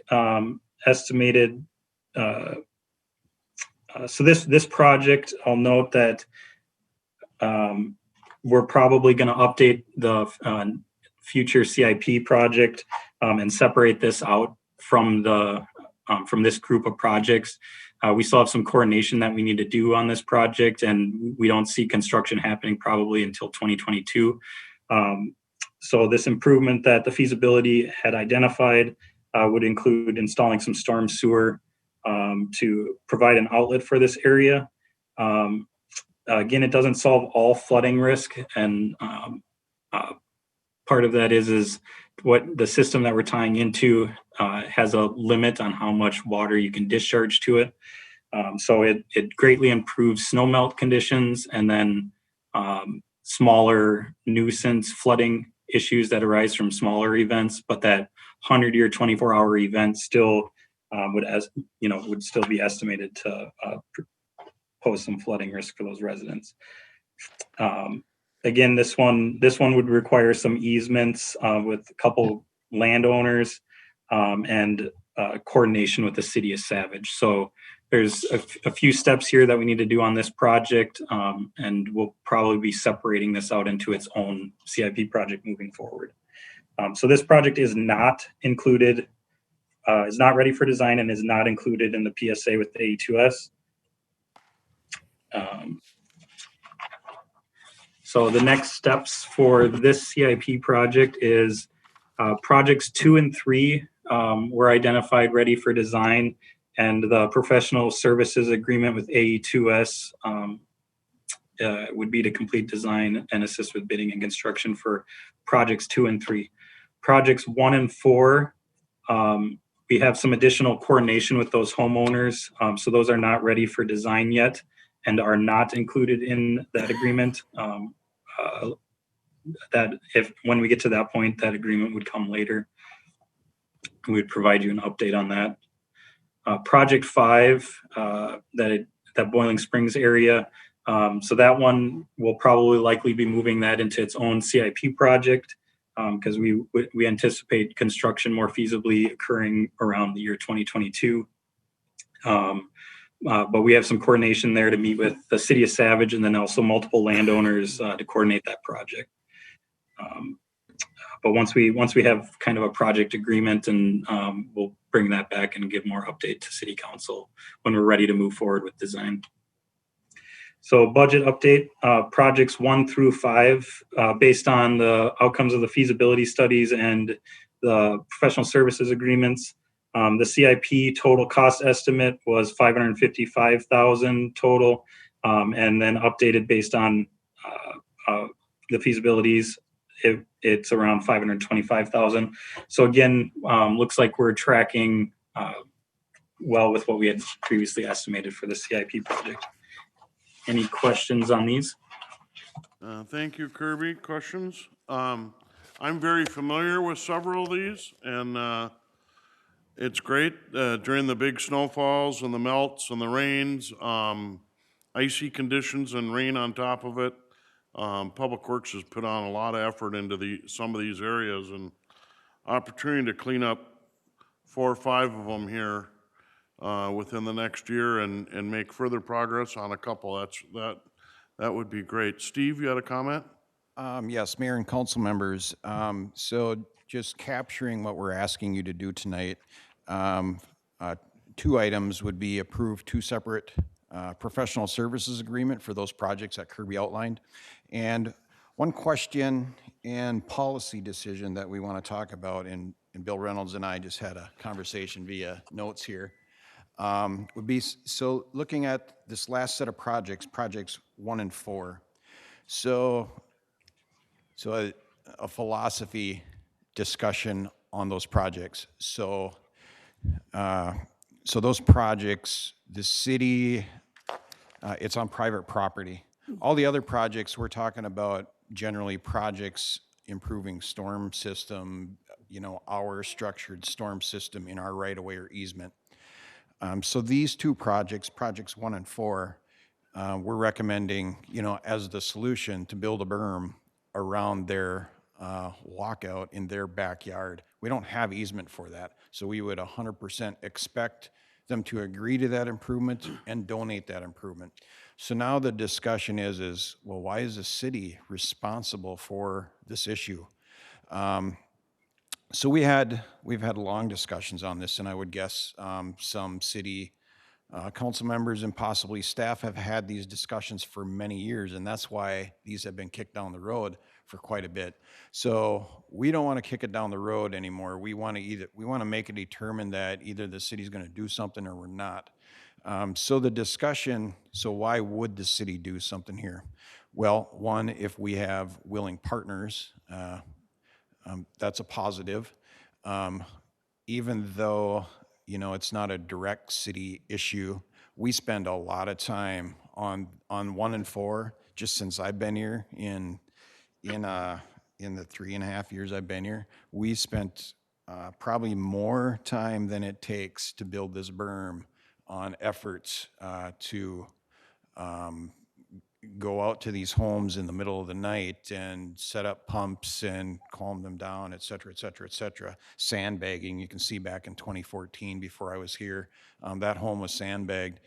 estimated, so this project, I'll note that we're probably going to update the future CIP project and separate this out from this group of projects. We still have some coordination that we need to do on this project, and we don't see construction happening probably until 2022. So this improvement that the feasibility had identified would include installing some storm sewer to provide an outlet for this area. Again, it doesn't solve all flooding risk, and part of that is what the system that we're tying into has a limit on how much water you can discharge to it. So it greatly improves snow melt conditions, and then smaller nuisance flooding issues that arise from smaller events, but that 100-year 24-hour event still would still be estimated to pose some flooding risk for those residents. Again, this one would require some easements with a couple landowners and coordination with the city of Savage. So there's a few steps here that we need to do on this project, and we'll probably be separating this out into its own CIP project moving forward. So this project is not included, is not ready for design, and is not included in the PSA with the A2S. So the next steps for this CIP project is projects 2 and 3 were identified ready for design, and the professional services agreement with AE2S would be to complete design and assist with bidding and construction for projects 2 and 3. Projects 1 and 4, we have some additional coordination with those homeowners. So those are not ready for design yet and are not included in that agreement. That if when we get to that point, that agreement would come later. We'd provide you an update on that. Project 5, that Boiling Springs area. So that one will probably likely be moving that into its own CIP project because we anticipate construction more feasibly occurring around the year 2022. But we have some coordination there to meet with the city of Savage and then also multiple landowners to coordinate that project. But once we have kind of a project agreement, and we'll bring that back and give more update to city council when we're ready to move forward with design. So budget update, projects 1 through 5, based on the outcomes of the feasibility studies and the professional services agreements. The CIP total cost estimate was $555,000 total, and then updated based on the feasibilities. It's around $525,000. So again, looks like we're tracking well with what we had previously estimated for the CIP project. Any questions on these? Thank you, Kirby. Questions? I'm very familiar with several of these, and it's great during the big snowfalls and the melts and the rains, icy conditions and rain on top of it. Public Works has put on a lot of effort into some of these areas, and opportunity to clean up 4 or 5 of them here within the next year and make further progress on a couple. that would be great. Steve, you had a comment? Yes, Mayor and council members. So just capturing what we're asking you to do tonight, uh, two items would be approve two separate professional services agreement for those projects that Kirby outlined. And one question and policy decision that we want to talk about, and Bill Reynolds and I just had a conversation via notes here, would be, so looking at this last set of projects, projects 1 and 4. So a philosophy discussion on those projects. So those projects, the city, it's on private property. All the other projects, we're talking about generally projects improving storm system, our structured storm system in our right of way or easement. So these two projects, projects 1 and 4, we're recommending, as the solution to build a berm around their walkout in their backyard. We don't have easement for that, so we would 100% expect them to agree to that improvement and donate that improvement. So now the discussion is, well, why is the city responsible for this issue? So we've had long discussions on this, and I would guess some city council members and possibly staff have had these discussions for many years, and that's why these have been kicked down the road for quite a bit. So we don't want to kick it down the road anymore. We want to make it determined that either the city's going to do something or we're not. So the discussion, so why would the city do something here? Well, one, if we have willing partners, that's a positive. Even though, it's not a direct city issue, we spend a lot of time on 1 and 4, just since I've been here in the 3.5 years I've been here. We spent probably more time than it takes to build this berm on efforts to go out to these homes in the middle of the night and set up pumps and calm them down, et cetera, et cetera, et cetera. Sandbagging, you can see back in 2014 before I was here, that home was sandbagged.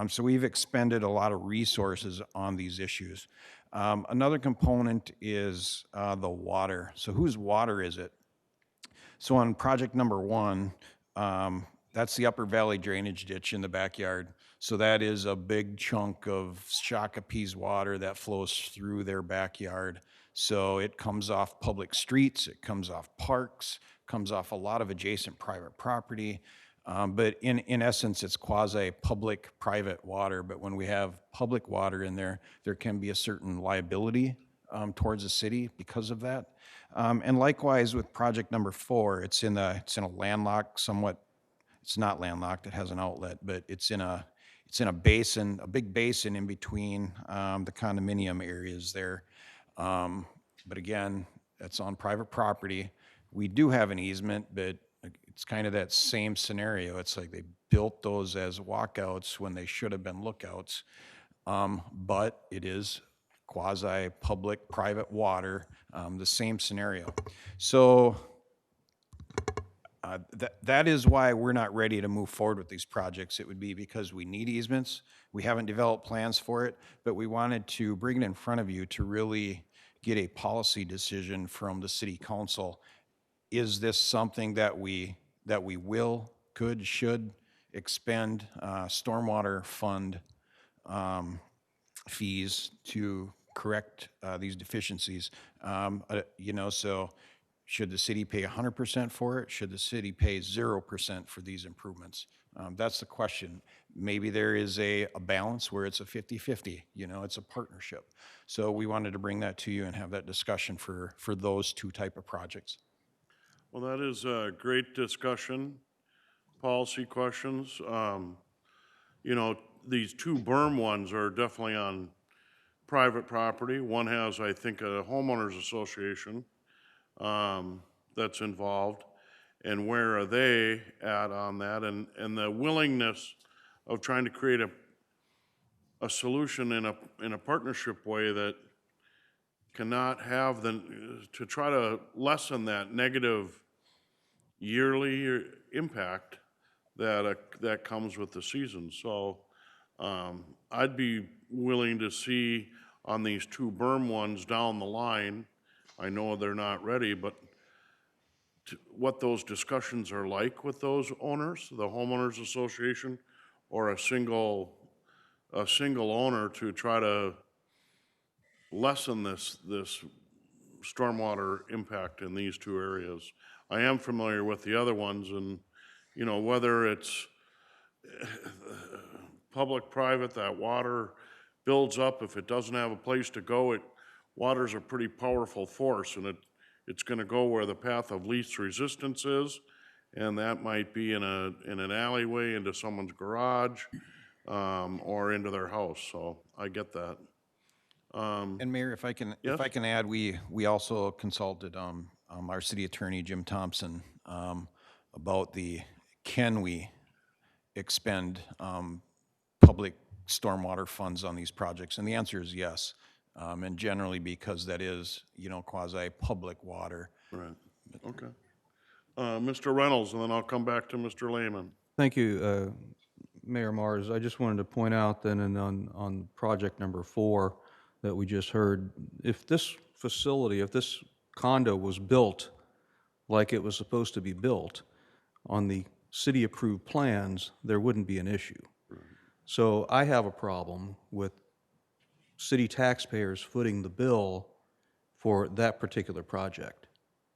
So we've expended a lot of resources on these issues. Another component is the water. So whose water is it? So on project number 1, that's the upper valley drainage ditch in the backyard. So that is a big chunk of Shakopee's water that flows through their backyard. So it comes off public streets, it comes off parks, comes off a lot of adjacent private property. But in essence, it's quasi-public private water. But when we have public water in there, there can be a certain liability towards the city because of that. And likewise with project number 4, it's in a landlocked, somewhat, it's not landlocked, it has an outlet, but it's in a basin, a big basin in between the condominium areas there. But again, that's on private property. We do have an easement, but it's kind of that same scenario. It's like they built those as walkouts when they should have been lookouts. But it is quasi-public private water, the same scenario. So that is why we're not ready to move forward with these projects. It would be because we need easements. We haven't developed plans for it, but we wanted to bring it in front of you to really get a policy decision from the city council. Is this something that we will, could, should expend stormwater fund fees to correct these deficiencies? So should the city pay 100% for it? Should the city pay 0% for these improvements? That's the question. Maybe there is a balance where it's a 50-50, it's a partnership. So we wanted to bring that to you and have that discussion for those two type of projects. Well, that is a great discussion. Policy questions. These two berm ones are definitely on private property. One has, I think, a homeowners association that's involved. And where are they at on that? And the willingness of trying to create a solution in a partnership way that cannot have to try to lessen that negative yearly impact that comes with the season. So I'd be willing to see on these two berm ones down the line. I know they're not ready, but what those discussions are like with those owners, the homeowners association, or a single owner to try to lessen this stormwater impact in these two areas. I am familiar with the other ones, and, you know, whether it's public, private, that water builds up. If it doesn't have a place to go, water's a pretty powerful force, and it's gonna go where the path of least resistance is, and that might be in an alleyway, into someone's garage, or into their house, so I get that. And Mayor, if I can Yes? add, we also consulted our city attorney, Jim Thompson, about can we expend public stormwater funds on these projects? And the answer is yes. And generally because that is, you know, quasi-public water. Right, okay. Mr. Reynolds, and then I'll come back to Mr. Lehman. Thank you, Mayor Mars. I just wanted to point out then on project number 4 that we just heard, if this facility, if this condo was built like it was supposed to be built on the city-approved plans, there wouldn't be an issue. So I have a problem with city taxpayers footing the bill for that particular project.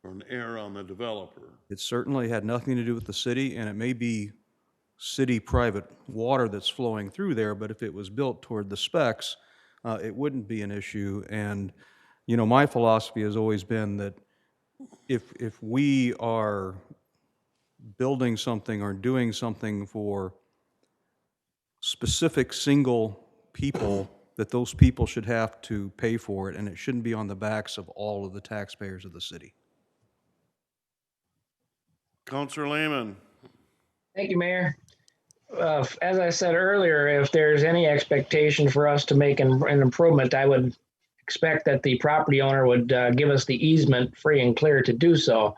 Or an error on the developer. It certainly had nothing to do with the city, and it may be city private water that's flowing through there, but if it was built toward the specs, it wouldn't be an issue. And, you know, my philosophy has always been that if we are building something or doing something for specific single people, that those people should have to pay for it, and it shouldn't be on the backs of all of the taxpayers of the city. Councilor Lehman. Thank you, Mayor. As I said earlier, if there's any expectation for us to make an improvement, I would expect that the property owner would give us the easement free and clear to do so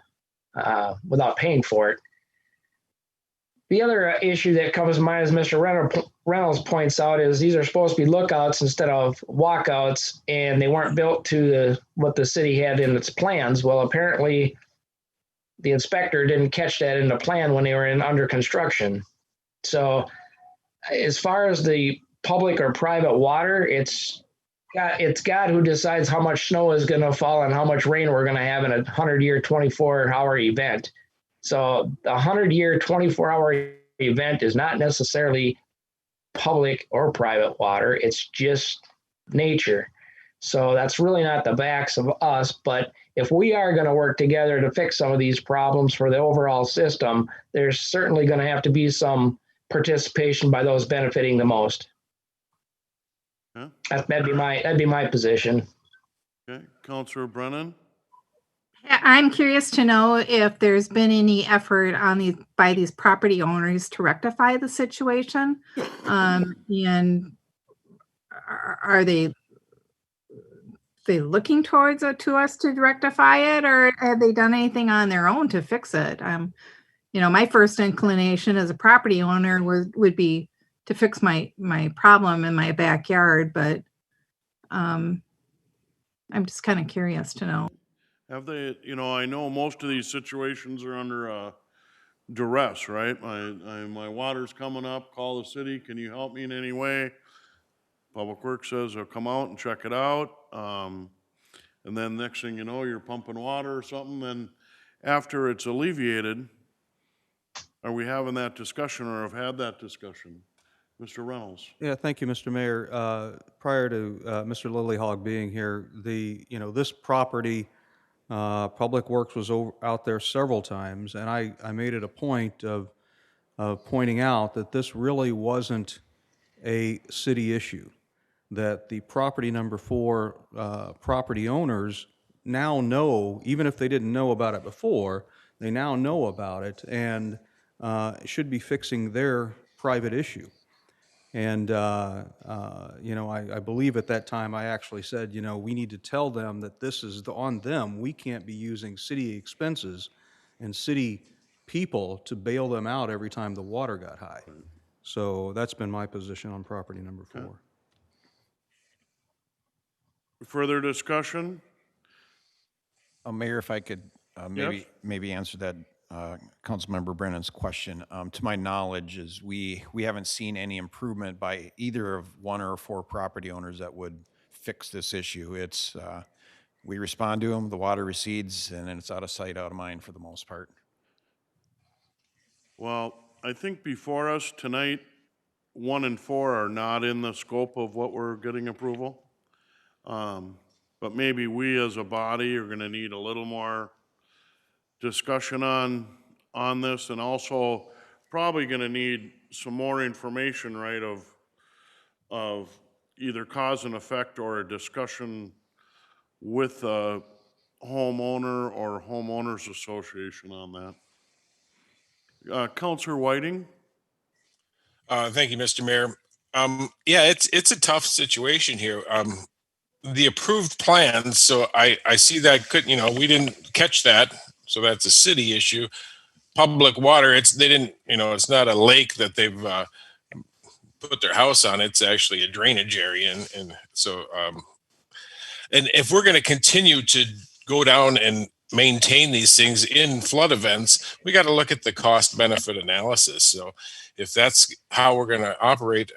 without paying for it. The other issue that comes to mind, as Mr. Reynolds points out, is these are supposed to be lookouts instead of walkouts, and they weren't built to what the city had in its plans. Well, apparently the inspector didn't catch that in the plan when they were under construction. So as far as the public or private water, it's God who decides how much snow is going to fall and how much rain we're going to have in a 100-year, 24-hour event. So the 100-year, 24-hour event is not necessarily public or private water. It's just nature. So that's really not the backs of us. But if we are going to work together to fix some of these problems for the overall system, there's certainly going to have to be some participation by those benefiting the most. Yeah. That'd be my position. Okay, Councilor Brennan. I'm curious to know if there's been any effort by these property owners to rectify the situation, and are they looking towards to us to rectify it, or have they done anything on their own to fix it? You know, my first inclination as a property owner would be to fix my problem in my backyard, but I'm just kind of curious to know. Have they, you know, I know most of these situations are under duress, right? My water's coming up, call the city, can you help me in any way? Public Works says they'll come out and check it out. And then next thing you know, you're pumping water or something, and after it's alleviated, are we having that discussion or have had that discussion? Mr. Reynolds. Yeah, thank you, Mr. Mayor. Prior to Mr. Lilyhog being here, this property, Public Works was out there several times, and I made it a point of pointing out that this really wasn't a city issue, that the property number 4 property owners now know, even if they didn't know about it before, they now know about it, and should be fixing their private issue. And, you know, I believe at that time I actually said, you know, we need to tell them that this is on them. We can't be using city expenses and city people to bail them out every time the water got high. So that's been my position on property number 4. Further discussion? Mayor, if I could Yes. maybe answer that Councilmember Brennan's question. To my knowledge, is we haven't seen any improvement by either of 1 or 4 property owners that would fix this issue. It's we respond to them, the water recedes, and then it's out of sight, out of mind for the most part. Well, I think before us tonight, 1 and 4 are not in the scope of what we're getting approval. But maybe we as a body are gonna need a little more discussion on this, and also probably gonna need some more information, right, of either cause and effect or a discussion with a homeowner or homeowners association on that. Counselor Whiting? Thank you, Mr. Mayor. Yeah, it's a tough situation here. The approved plans, so I see that we didn't catch that, so that's a city issue. Public water, they didn't, it's not a lake that they've put their house on. It's actually a drainage area, and so and if we're going to continue to go down and maintain these things in flood events, we got to look at the cost benefit analysis. So if that's how we're going to operate,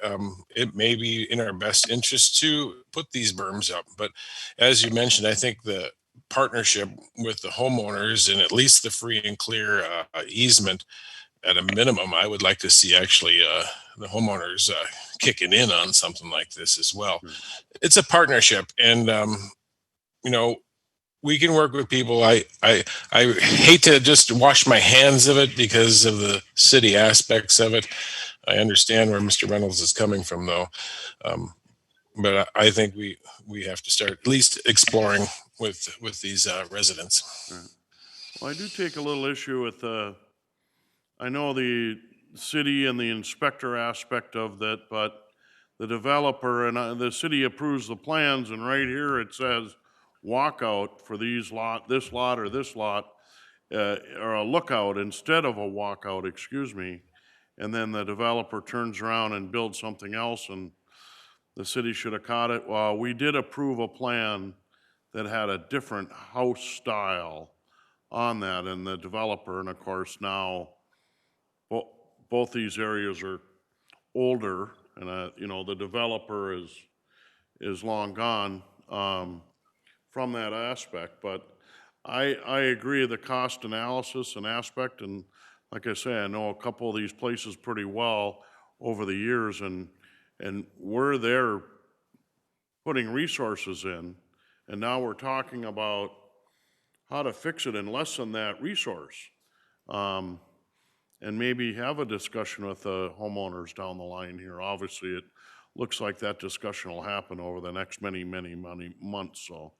it may be in our best interest to put these berms up. But as you mentioned, I think the partnership with the homeowners and at least the free and clear easement at a minimum, I would like to see actually the homeowners kicking in on something like this as well. It's a partnership, and we can work with people. I hate to just wash my hands of it because of the city aspects of it. I understand where Mr. Reynolds is coming from, though. But I think we have to start at least exploring with these residents. Right. Well, I do take a little issue with I know the city and the inspector aspect of that, but the developer and the city approves the plans, and right here it says walkout for this lot or this lot, or a lookout instead of a walkout, excuse me. And then the developer turns around and builds something else, and the city should have caught it. Well, we did approve a plan that had a different house style on that, and the developer, and of course now, both these areas are older, and the developer is long gone from that aspect. But I agree with the cost analysis and aspect, and like I say, I know a couple of these places pretty well over the years, and we're there putting resources in, and now we're talking about how to fix it and lessen that resource. And maybe have a discussion with the homeowners down the line here. Obviously, it looks like that discussion will happen over the next many months, so.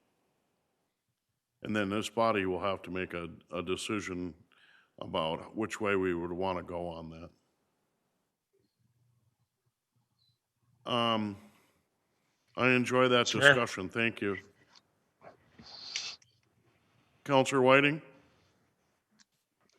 And then this body will have to make a decision about which way we would want to go on that. I enjoy that discussion. Thank you. Counselor Whiting?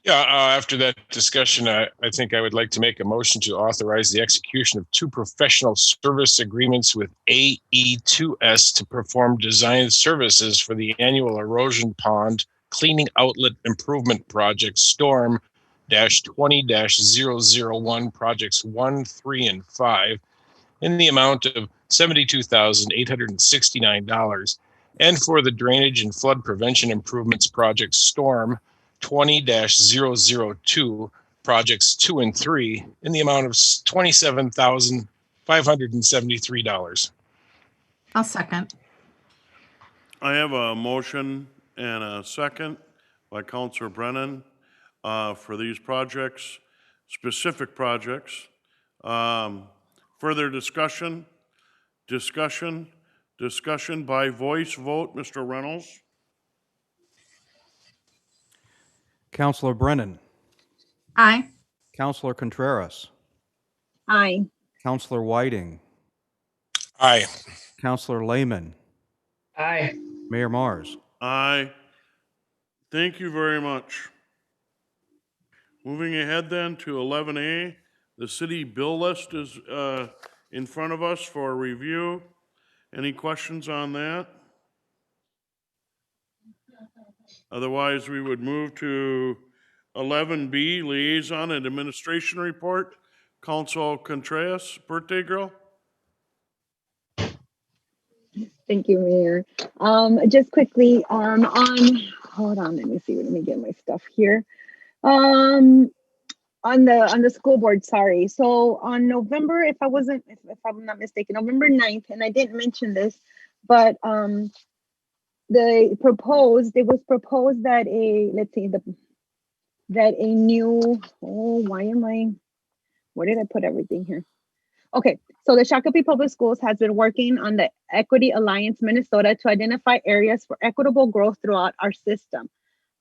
Yeah, after that discussion, I think I would like to make a motion to authorize the execution of 2 professional service agreements with AE2S to perform design services for the annual erosion pond cleaning outlet improvement project Storm-20-001 projects 1, 3, and 5 in the amount of $72,869, and for the drainage and flood prevention improvements project Storm 20-002 projects 2 and 3 in the amount of $27,573. I'll second. I have a motion and a second by Counselor Brennan for these projects, specific projects. Further discussion? Discussion by voice vote. Mr. Reynolds? Counselor Brennan. Aye. Counselor Contreras. Aye. Counselor Whiting. Aye. Counselor Lehman. Aye. Mayor Mars. Aye. Thank you very much. Moving ahead then to 11A, the city bill list is in front of us for review. Any questions on that? Otherwise, we would move to 11B, Liaison and Administration Report. Council Contreras, birthday girl. Thank you, Mayor. Just quickly, hold on, let me get my stuff here. On the school board, sorry. So on November, if I'm not mistaken, November 9th, and I didn't mention this, but it was proposed that a new, where did I put everything here? Okay, so the Shakopee Public Schools has been working on the Equity Alliance Minnesota to identify areas for equitable growth throughout our system.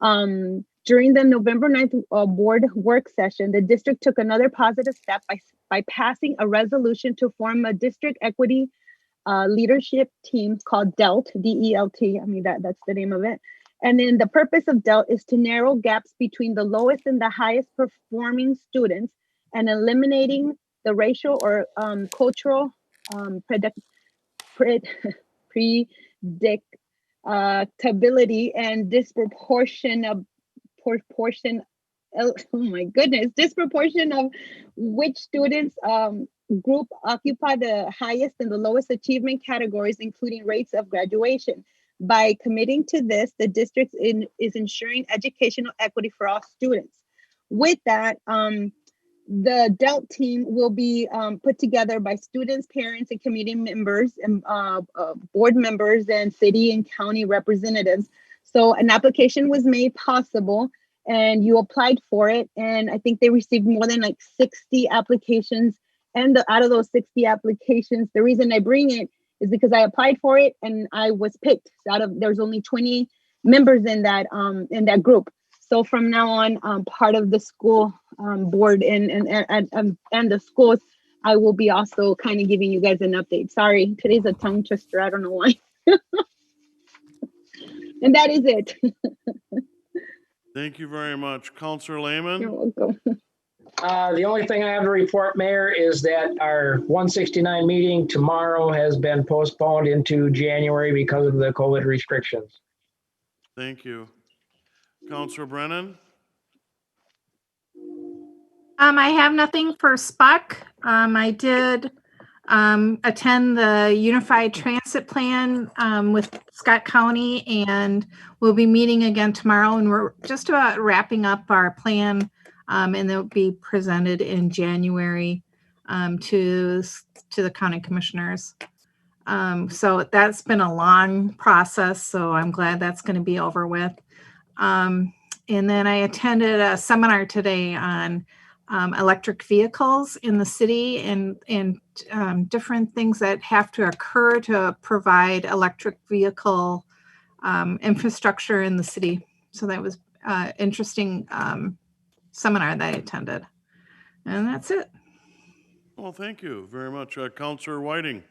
During the November 9th board work session, the district took another positive step by passing a resolution to form a district equity leadership team called DELT, D-E-L-T. I mean, that's the name of it. And then the purpose of DELT is to narrow gaps between the lowest and the highest performing students and eliminating the racial or cultural predictability and disproportion of which students group occupy the highest and the lowest achievement categories, including rates of graduation. By committing to this, the district is ensuring educational equity for all students. With that, the DELT team will be put together by students, parents, and community members, and board members, and city and county representatives. So an application was made possible, and you applied for it. And I think they received more than like 60 applications. And out of those 60 applications, the reason I bring it is because I applied for it and I was picked. There's only 20 members in that group. So from now on, part of the school board and the schools, I will be also kind of giving you guys an update. Sorry, today's a tongue twister. I don't know why. And that is it. Thank you very much. Counselor Lehman? You're welcome. The only thing I have to report, Mayor, is that our 169 meeting tomorrow has been postponed into January because of the COVID restrictions. Thank you. Counselor Brennan? I have nothing for SPUC. I did attend the Unified Transit Plan with Scott County, and we'll be meeting again tomorrow, and we're just about wrapping up our plan, and it'll be presented in January to the county commissioners. So that's been a long process, so I'm glad that's going to be over with. And then I attended a seminar today on electric vehicles in the city and different things that have to occur to provide electric vehicle infrastructure in the city. So that was interesting seminar that I attended. And that's it. Well, thank you very much. Counselor Whiting?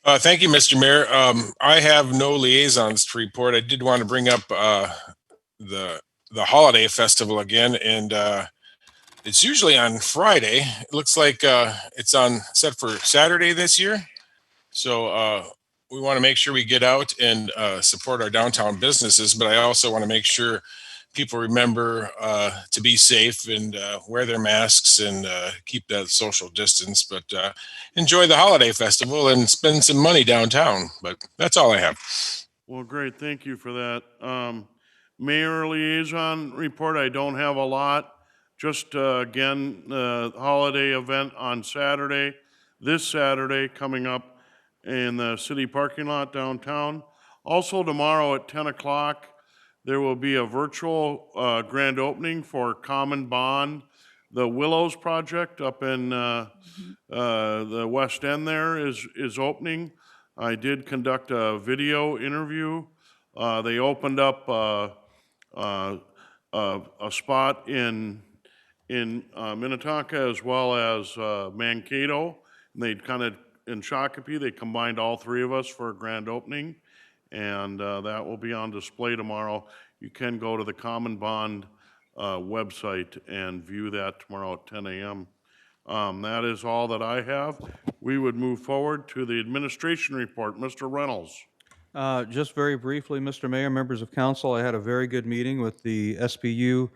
Thank you, Mr. Mayor. I have no liaisons to report. I did want to bring up the holiday festival again, and it's usually on Friday. It looks like it's set for Saturday this year. So we want to make sure we get out and support our downtown businesses, but I also want to make sure people remember to be safe and wear their masks and keep that social distance, but enjoy the holiday festival and spend some money downtown. But that's all I have. Well, great. Thank you for that. Mayor liaison report, I don't have a lot. Just again, the holiday event on Saturday, this Saturday coming up in the city parking lot downtown. Also tomorrow at 10 o'clock, there will be a virtual grand opening for Common Bond, the Willows project up in the West End there is opening. I did conduct a video interview. They opened up a spot in Minnetonka as well as Mankato. And they'd kind of, in Shakopee, they combined all three of us for a grand opening. And that will be on display tomorrow. You can go to the Common Bond website and view that tomorrow at 10 a.m. That is all that I have. We would move forward to the administration report. Mr. Reynolds. Just very briefly, Mr. Mayor, members of council, I had a very good meeting with the SBU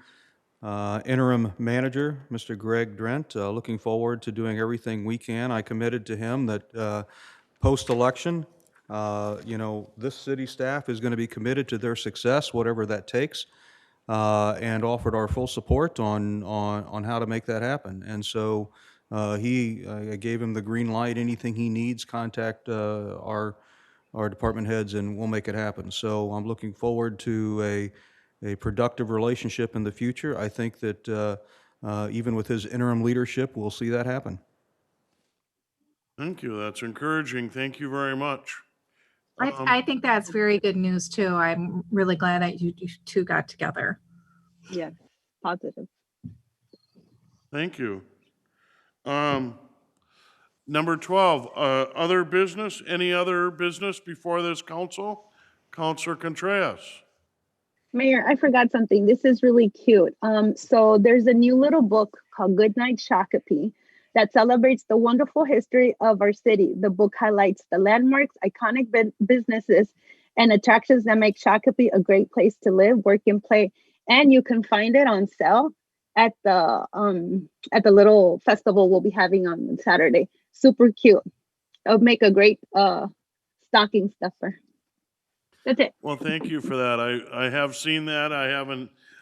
interim manager, Mr. Greg Drent. Looking forward to doing everything we can. I committed to him that post-election, this city staff is going to be committed to their success, whatever that takes, and offered our full support on how to make that happen. And so I gave him the green light. Anything he needs, contact our department heads, and we'll make it happen. So I'm looking forward to a productive relationship in the future. I think that even with his interim leadership, we'll see that happen. Thank you. That's encouraging. Thank you very much. I think that's very good news too. I'm really glad that you two got together. Yes, positive. Thank you. Number 12, other business. Any other business before this council? Councilor Contreras. Mayor, I forgot something. This is really cute. So there's a new little book called Goodnight Shakopee that celebrates the wonderful history of our city. The book highlights the landmarks, iconic businesses, and attractions that make Shakopee a great place to live, work, and play. And you can find it on sale at the little festival we'll be having on Saturday. Super cute. It'll make a great stocking stuffer. That's it. Well, thank you for that. I have seen that.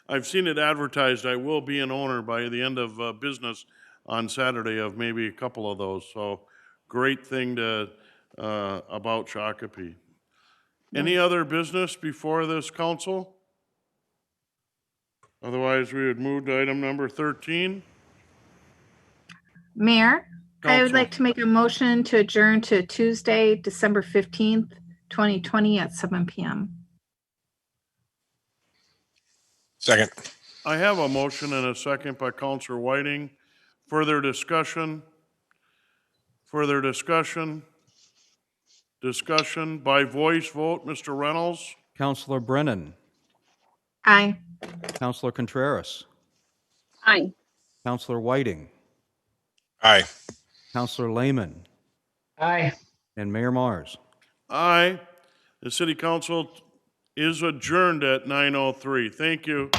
I've seen it advertised. I will be an owner by the end of business on Saturday of maybe a couple of those. So great thing about Shakopee. Any other business before this council? Otherwise, we would move to item number 13. Mayor, I would Council. like to make a motion to adjourn to Tuesday, December 15th, 2020 at 7 p.m. Second. I have a motion and a second by Councilor Whiting. Further discussion? Further discussion? Discussion by voice vote. Mr. Reynolds? Councilor Brennan, Aye. Councilor Contreras, Aye. Councilor Whiting, Aye. Councilor Lehman, Aye. and Mayor Mars. Aye. The city council is adjourned at 9:03. Thank you.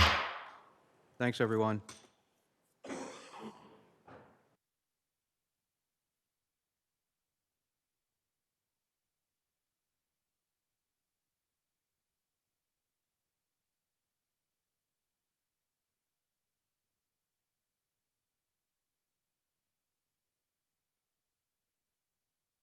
Thanks, everyone.